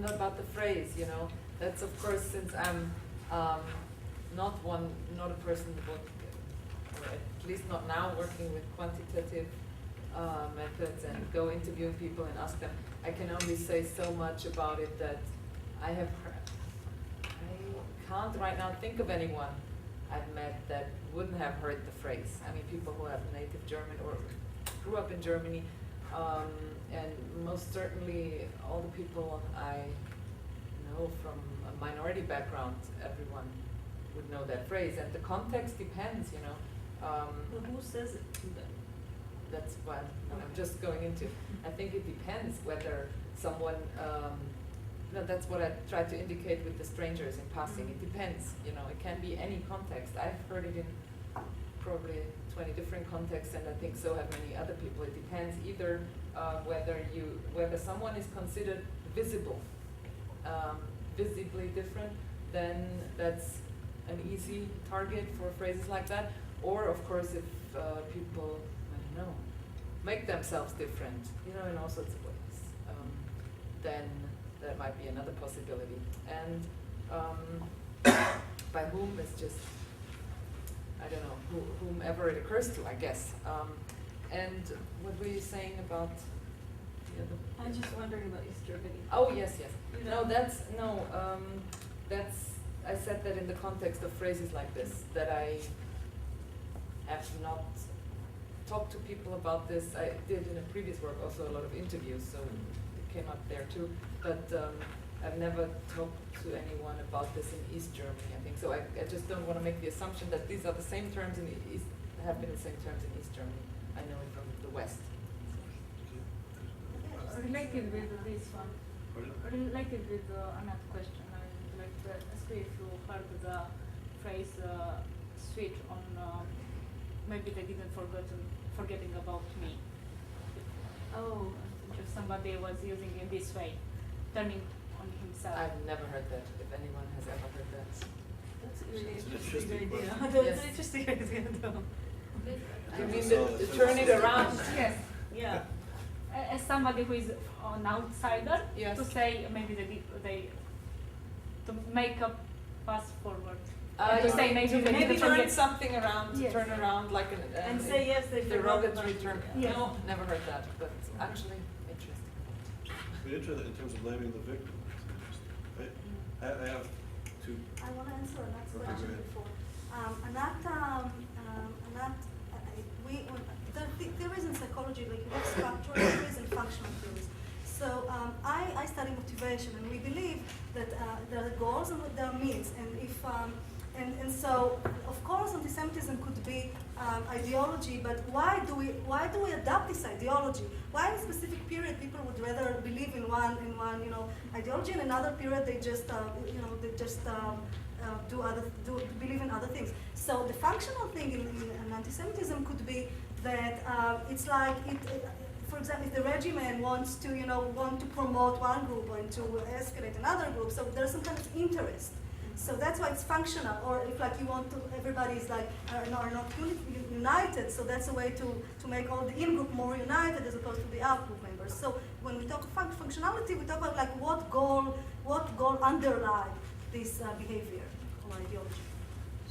Speaker 9: Just about the phrase, you know, that's of course, since I'm not a person or at least not now working with quantitative methods and go interviewing people and ask them. I can only say so much about it that I can't right now think of anyone I've met that wouldn't have heard the phrase. I mean, people who have native German or grew up in Germany, and most certainly all the people I know from a minority background, everyone would know that phrase. And the context depends, you know.
Speaker 4: But who says it?
Speaker 9: That's what I'm just going into. I think it depends whether someone, no, that's what I try to indicate with the strangers in passing. It depends, you know, it can be any context. I've heard it in probably 20 different contexts, and I think so have many other people. It depends either whether someone is considered visible, visibly different, then that's an easy target for phrases like that. Or of course, if people, I don't know, make themselves different, you know, in all sorts of ways, then that might be another possibility. And by whom is just, I don't know, whomever it occurs to, I guess. And what were you saying about the other?
Speaker 4: I'm just wondering about East Germany.
Speaker 9: Oh, yes.
Speaker 4: You
Speaker 9: No,
Speaker 4: know?
Speaker 9: I said that in the context of phrases like this, that I have not talked to people about this. I did in a previous work also a lot of interviews, so it came up there too. But I've never talked to anyone about this in East Germany, I think. So I just don't want to make the assumption that these are the same terms in the East, have been the same terms in East Germany. I know it from the West.
Speaker 11: Related with this one, related with Anat question, I would like to ask you if you heard the phrase switch on, maybe they didn't forgetting about me.
Speaker 4: Oh,
Speaker 11: If somebody was using in this way, turning on himself.
Speaker 9: I've never heard that, if anyone has ever heard that.
Speaker 4: that's a really
Speaker 2: It's an
Speaker 4: interesting
Speaker 2: interesting
Speaker 4: idea.
Speaker 2: question.
Speaker 4: That's
Speaker 9: Yes.
Speaker 4: an interesting idea, though.
Speaker 9: You mean to turn it around?
Speaker 11: Yes.
Speaker 4: Yeah.
Speaker 11: As somebody who is an outsider,
Speaker 9: Yes.
Speaker 11: to say maybe they to make a pass forward.
Speaker 9: You
Speaker 11: say maybe
Speaker 9: to
Speaker 11: they
Speaker 9: maybe
Speaker 11: didn't
Speaker 9: turn
Speaker 11: forget.
Speaker 9: something around, to
Speaker 11: Yes.
Speaker 9: turn around like an
Speaker 4: And say yes, they forgot
Speaker 9: derogatory
Speaker 4: about
Speaker 9: term.
Speaker 4: it.
Speaker 11: Yes.
Speaker 9: No, never heard that, but actually interesting.
Speaker 2: But interesting in terms of blaming the victim. It's interesting. I have two.
Speaker 10: I want to answer Anat's
Speaker 2: Okay, go
Speaker 10: question
Speaker 2: ahead.
Speaker 10: before. There is in psychology, like you have structural theories and functional theories. So I study motivation, and we believe that there are goals and there are means. And if and so, of course, anti-Semitism could be ideology, but why do we adopt this ideology? Why in a specific period people would rather believe in one ideology, and another period they just believe in other things. So the functional thing in anti-Semitism could be that it's like for example, if the regimen wants to promote one group and to escalate another group, so there's some kind of interest. So that's why it's functional. Or if like you want to, everybody is like are not united. So that's a way to make all the in-group more united as opposed to the out-group members. So when we talk about functionality, we talk about like what goal underlie this behavior or ideology.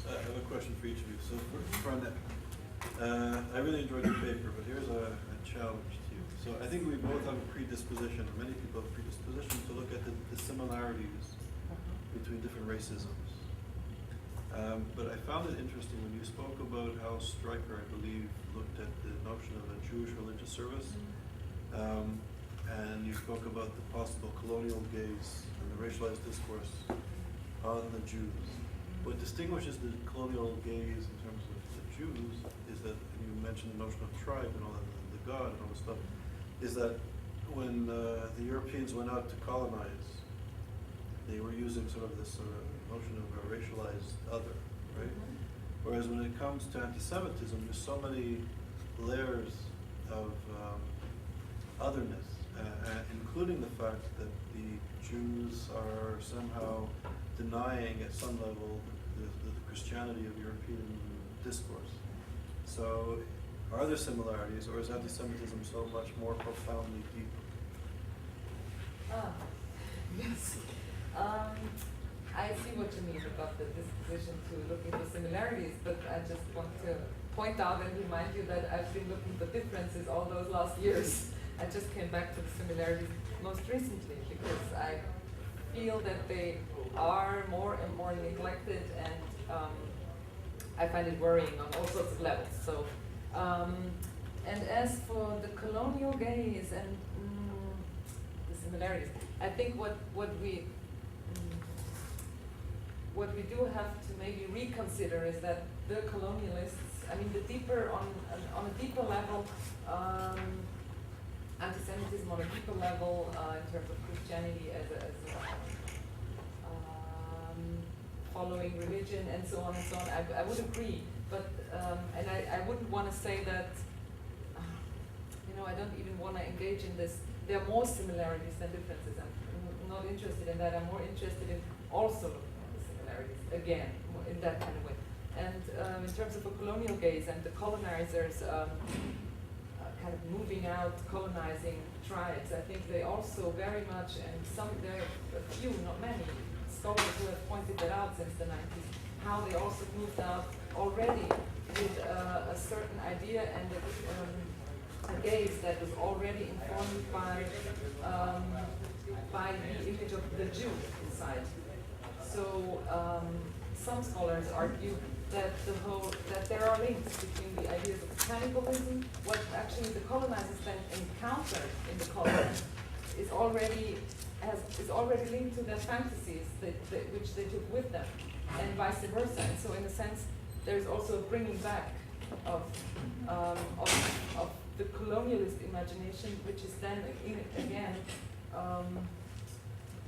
Speaker 2: So I have a question for each of you. So for Annette, I really enjoyed the paper, but here's a challenge to you. So I think we both have a predisposition, many people have a predisposition to look at the similarities between different racisms. But I found it interesting when you spoke about how Stryker, I believe, looked at the notion of a Jewish religious service, and you spoke about the possible colonial gaze and the racialized discourse on the Jews. What distinguishes the colonial gaze in terms of the Jews is that, and you mentioned the notion of tribe and all that, and the God and all this stuff, is that when the Europeans went out to colonize, they were using sort of this notion of a racialized other, right? Whereas when it comes to anti-Semitism, there's so many layers of otherness, including the fact that the Jews are somehow denying at some level the Christianity of European discourse. So are there similarities, or is anti-Semitism so much more profoundly deep?
Speaker 9: Yes. I see what you mean about the disposition to looking for similarities, but I just want to point out and remind you that I've been looking for differences all those last years. I just came back to the similarities most recently because I feel that they are more and more neglected, and I find it worrying on all sorts of levels. So, and as for the colonial gaze and the similarities, I think what we do have to maybe reconsider is that the colonialists, I mean, the deeper on a deeper level, anti-Semitism on a deeper level in terms of Christianity as following religion and so on and so on. I would agree, but and I wouldn't want to say that. I don't even want to engage in this. There are more similarities than differences. I'm not interested in that. I'm more interested in also looking at the similarities again in that kind of way. And in terms of a colonial gaze and the colonizers kind of moving out, colonizing tribes, I think they also very much, and there are a few, not many, scholars who have pointed that out since the 90s, how they also moved out already with a certain idea and a gaze that was already informed by the image of the Jew inside. So some scholars argue that that there are links between the ideas of cannibalism, what actually the colonizers then encountered in the colony is already linked to their fantasies which they took with them, and vice versa. And so in a sense, there's also a bringing back of the colonialist imagination, which is then again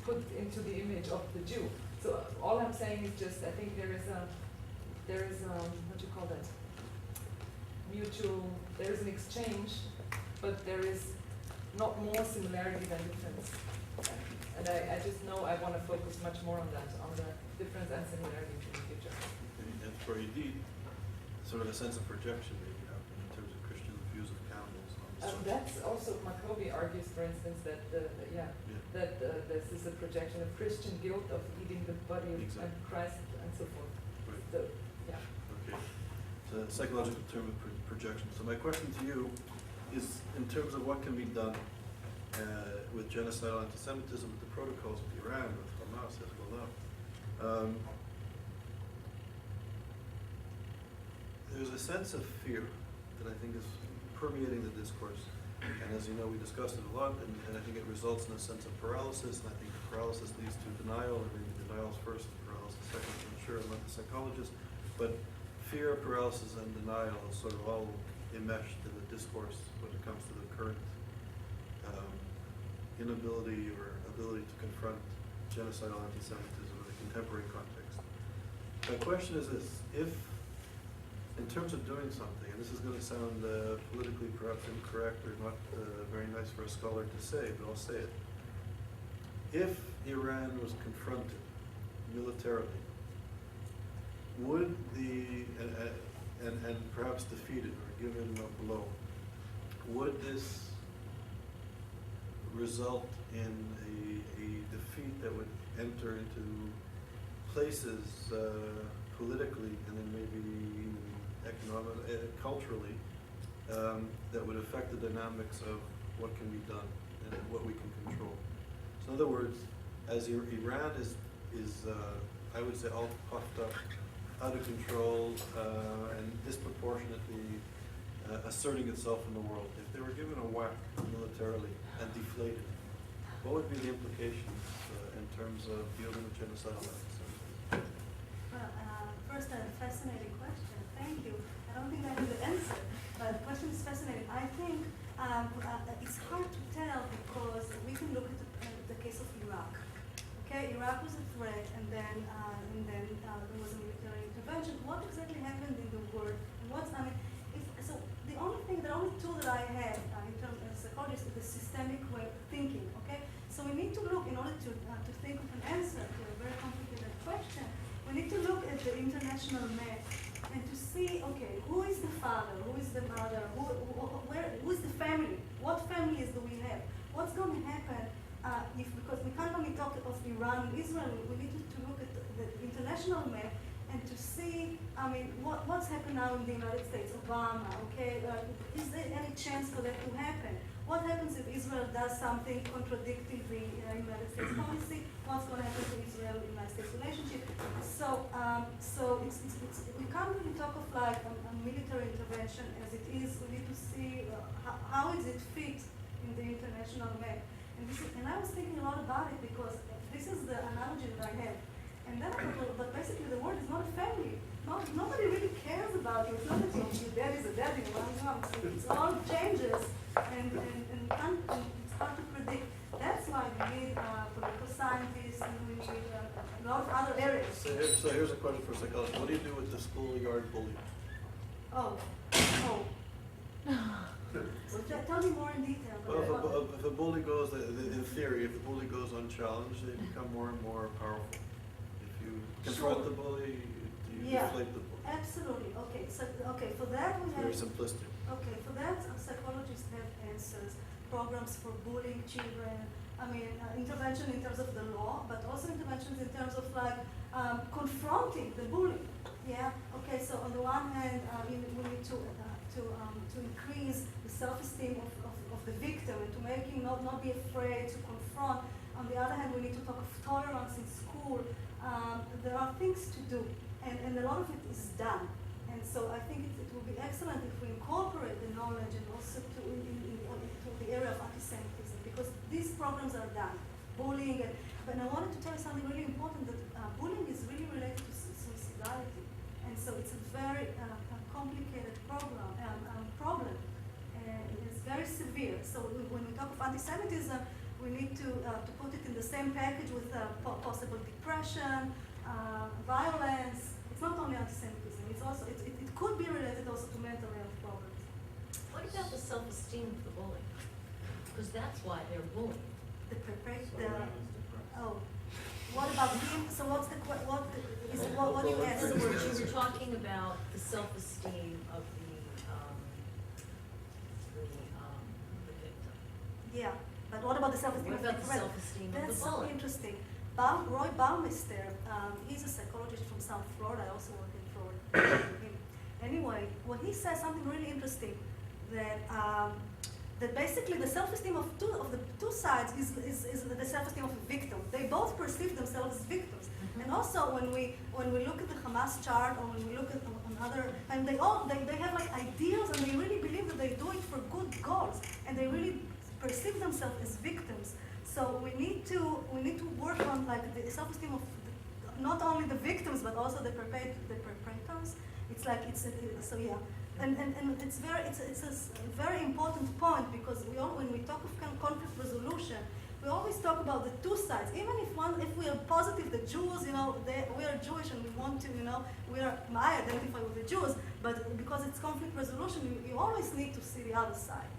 Speaker 9: put into the image of the Jew. So all I'm saying is just, I think there is what do you call that? There is an exchange, but there is not more similarity than difference. And I just know I want to focus much more on that, on the difference and similarity in the future.
Speaker 2: And for Idit, sort of a sense of projection maybe in terms of Christian views of cannibals.
Speaker 9: That's also, Maccoby argues, for instance, that this is a projection of Christian guilt of eating the body of Christ and so forth.
Speaker 2: Right.
Speaker 9: So, yeah.
Speaker 2: Okay. So psychological term of projection. So my question to you is, in terms of what can be done with genocidal anti-Semitism, with the protocols with Iran, with Hamas, Hezbollah, there's a sense of fear that I think is permeating the discourse. And as you know, we discussed it a lot, and I think it results in a sense of paralysis, and I think the paralysis leads to denial, and maybe denial is first, paralysis second. I'm sure I'm not the psychologist, but fear, paralysis, and denial is sort of all enmeshed in the discourse when it comes to the current inability or ability to confront genocidal anti-Semitism in a contemporary context. My question is this: if, in terms of doing something, and this is going to sound politically perhaps incorrect or not very nice for a scholar to say, but I'll say it. If Iran was confronted militarily, would and perhaps defeated or given a blow, would this result in a defeat that would enter into places politically and then maybe even culturally that would affect the dynamics of what can be done and what we can control? So in other words, as Iran is I would say all puffed up, out of control, and disproportionately asserting itself in the world, if they were given a whack militarily and deflated, what would be the implications in terms of dealing with genocidal acts?
Speaker 10: Well, first, a fascinating question. Thank you. And don't think I have the answer, but the question is fascinating. I think it's hard to tell because we can look at the case of Iraq. Okay, Iraq was a threat, and then there was a military intervention. What exactly happened in the world? And so the only tool that I have in terms of psychologist is the systemic way of thinking. Okay, so we need to look in order to think of an answer to a very complicated question. We need to look at the international map and to see, okay, who is the father, who is the mother, who is the family, what families do we have, what's going to happen because we can't only talk of Iran and Israel, we need to look at the international map and to see, what's happened now in the United States, Obama, okay, is there any chance for that to happen? What happens if Israel does something contradicting the United States policy? What's going to happen to Israel-United States relationship? So we can't really talk of like a military intervention as it is. We need to see how is it fit in the international map. And I was thinking a lot about it because this is the analogy that I have. And then I thought, but basically the world is not a family. Nobody really cares about you. It's not that your dad is a daddy, it's all changes, and it's hard to predict. That's why we need political scientists, and we need a lot of other areas.
Speaker 2: So here's a question for a psychologist. What do you do with the schoolyard bully?
Speaker 10: Oh. So tell me more in detail.
Speaker 2: Well, if a bully goes, in theory, if the bully goes unchallenged, they become more and more powerful. If you confront the bully, you deflate the bully.
Speaker 10: Absolutely. Okay. So for that we have.
Speaker 2: Very simplistic.
Speaker 10: Okay, for that psychologists have answers. Programs for bullying children. Intervention in terms of the law, but also interventions in terms of like confronting the bully. Yeah. Okay. So on the one hand, we need to increase the self-esteem of the victim and to make him not be afraid to confront. On the other hand, we need to talk of tolerance in school. There are things to do, and a lot of it is done. And so I think it will be excellent if we incorporate the knowledge and also to the area of antisemitism, because these programs are done. Bullying, but I wanted to tell you something really important, that bullying is really related to suicidality. And so it's a very complicated problem. It's very severe. So when we talk of antisemitism, we need to put it in the same package with possible depression, violence. It's not only antisemitism. It's also it could be related also to mental health problems.
Speaker 12: What about the self-esteem of the bully? Because that's why they're bullying.
Speaker 10: What about him? So what do you ask?
Speaker 12: In other words, you were talking about the self-esteem of the victim.
Speaker 10: Yeah, but what about the self-esteem
Speaker 12: What
Speaker 10: of the
Speaker 12: about the
Speaker 10: threat?
Speaker 12: self-esteem of the
Speaker 10: That's so
Speaker 12: bully?
Speaker 10: interesting. Roy Baumeister, he's a psychologist from South Florida. I also work in Florida. Anyway, well, he says something really interesting, that basically the self-esteem of the two sides is the self-esteem of a victim. They both perceive themselves as victims. Mm-hmm. And also when we look at the Hamas chart, or when we look at another, and they have like ideals, and they really believe that they do it for good goals, and they really perceive themselves as victims. So we need to work on like the self-esteem of not only the victims but also the perpetrators. It's like so yeah. And it's a very important point, because when we talk of conflict resolution, we always talk about the two sides. Even if we are positive the Jews, we are Jewish and we want to, I identify with the Jews, but because it's conflict resolution, you always need to see the other side.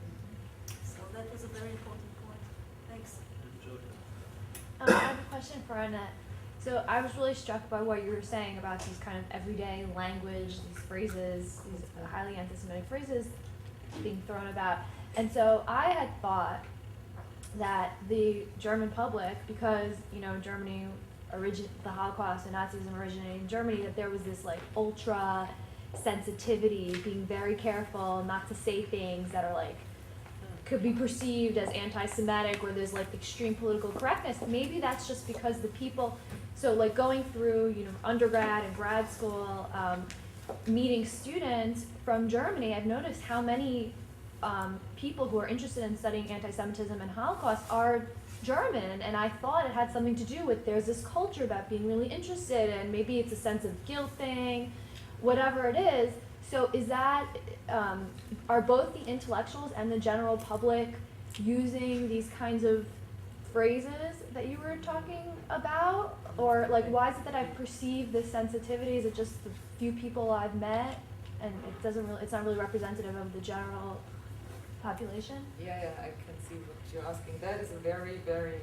Speaker 10: So that was a very important point. Thanks.
Speaker 7: I have a question for Annette. So I was really struck by what you were saying about these kind of everyday language, these phrases, these highly anti-Semitic phrases being thrown about. And so I had thought that the German public, because, Germany, the Holocaust and Nazism originated in Germany, that there was this like ultra sensitivity, being very careful not to say things that are like, could be perceived as anti-Semitic, or there's like extreme political correctness. Maybe that's just because the people, so like going through, undergrad and grad school, meeting students from Germany, I've noticed how many people who are interested in studying anti-Semitism and Holocaust are German, and I thought it had something to do with there's this culture about being really interested, and maybe it's a sense of guilt thing, whatever it is. So is that, are both the intellectuals and the general public using these kinds of phrases that you were talking about? Or like, why is it that I've perceived this sensitivity? Is it just the few people I've met and it doesn't really, it's not really representative of the general population?
Speaker 9: Yeah, I can see what you're asking. That is a very, very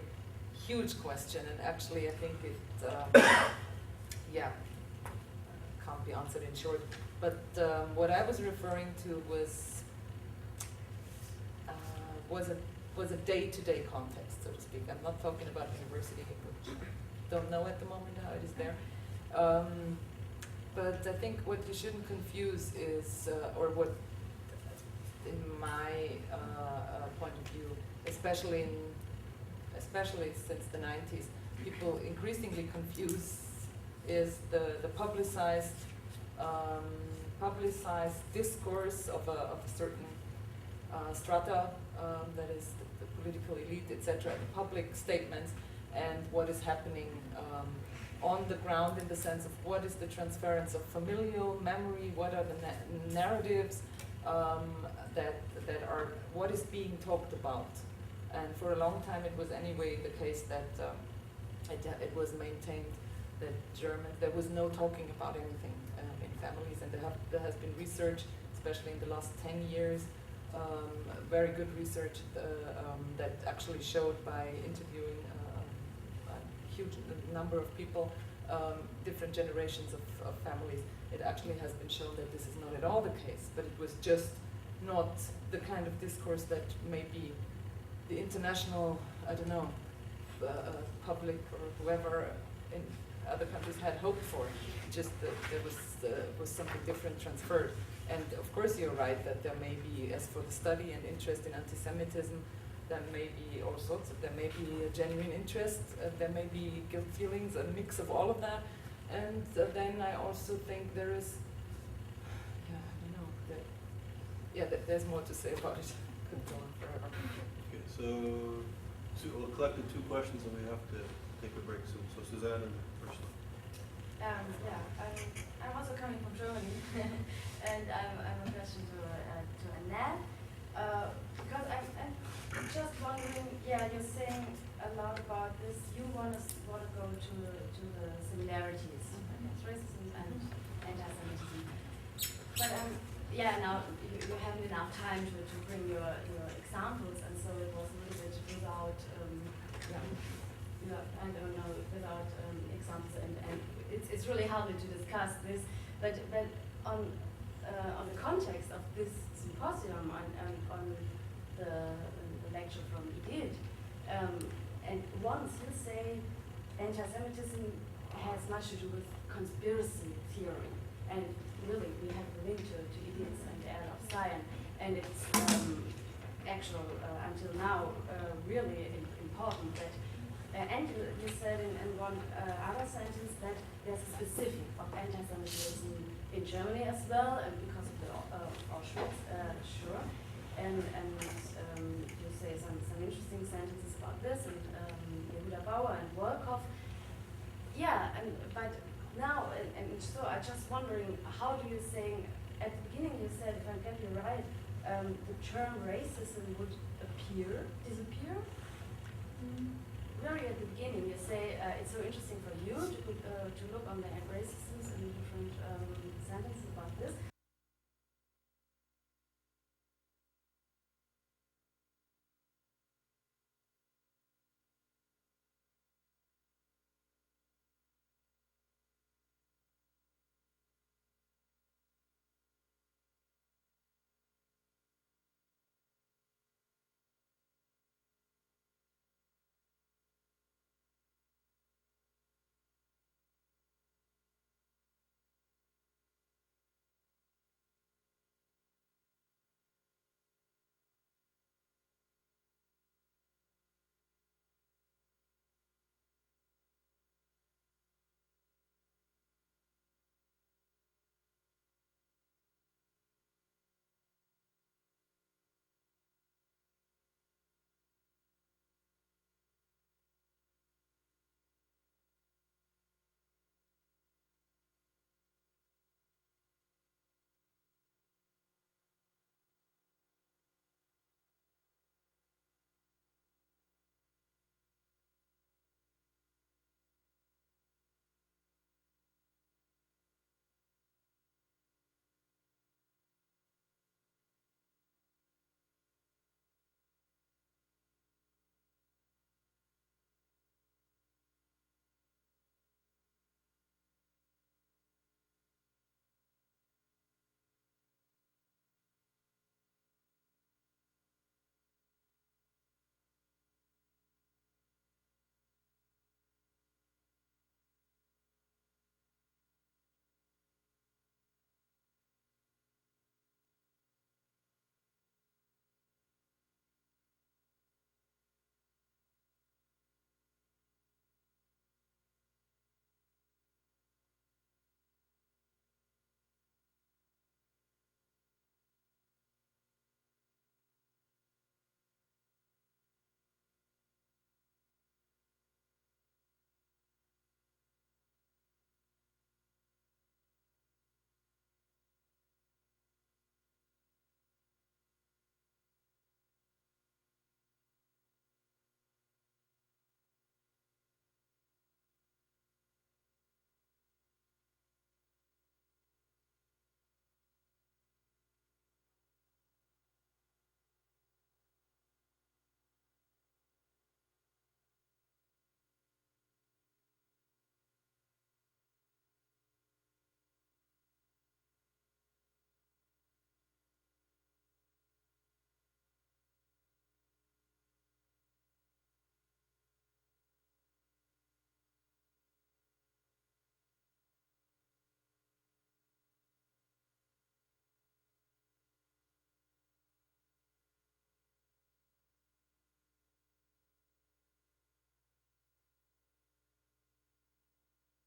Speaker 9: huge question, and actually I think it, can't be answered in short. But what I was referring to was a day-to-day context, so to speak. I'm not talking about university, which don't know at the moment how it is there. But I think what you shouldn't confuse is, or what, in my point of view, especially since the 90s, people increasingly confuse is the publicized discourse of a certain strata, that is the political elite, etc., the public statements, and what is happening on the ground in the sense of what is the transference of familial memory, what are the narratives that are, what is being talked about. And for a long time it was anyway the case that it was maintained that there was no talking about anything in families, and there has been research, especially in the last 10 years, very good research that actually showed by interviewing a huge number of people, different generations of families, it actually has been shown that this is not at all the case, but it was just not the kind of discourse that maybe the international, I don't know, public or whoever in other countries had hoped for. Just that there was something different transferred. And of course you're right that there may be, as for the study and interest in anti-Semitism, there may be all sorts of, there may be a genuine interest, there may be guilt feelings, a mix of all of that. And then I also think there is, there's more to say about it. Could go on forever.
Speaker 2: Okay, so we'll collect the two questions and we have to take a break soon. So Suzanne and Ursula.
Speaker 13: I'm also coming from Germany, and I'm a question to Annette, because I'm just wondering. Yeah, you're saying a lot about this. You want to go to the similarities against racism and anti-Semitism, but now you haven't enough time to bring your examples, and so it was a little bit without I don't know, without examples, and it's really hard to discuss this, but on the context of this symposium on the lecture from Idit, and once you say anti-Semitism has much to do with conspiracy theory, and really we have the link to Idit and the era of science, and it's actual until now really important that. And you said in one other sentence that there's a specific of anti-Semitism in Germany as well, and because of the Auschwitz, sure. And you say some interesting sentences about this, and Yehuda Bauer and Wolkoff. Yeah, but now, and so I'm just wondering, how do you say, at the beginning you said, if I get you right, the term racism would disappear? Very at the beginning, you say it's so interesting for you to look on the racisms and different sentences about this.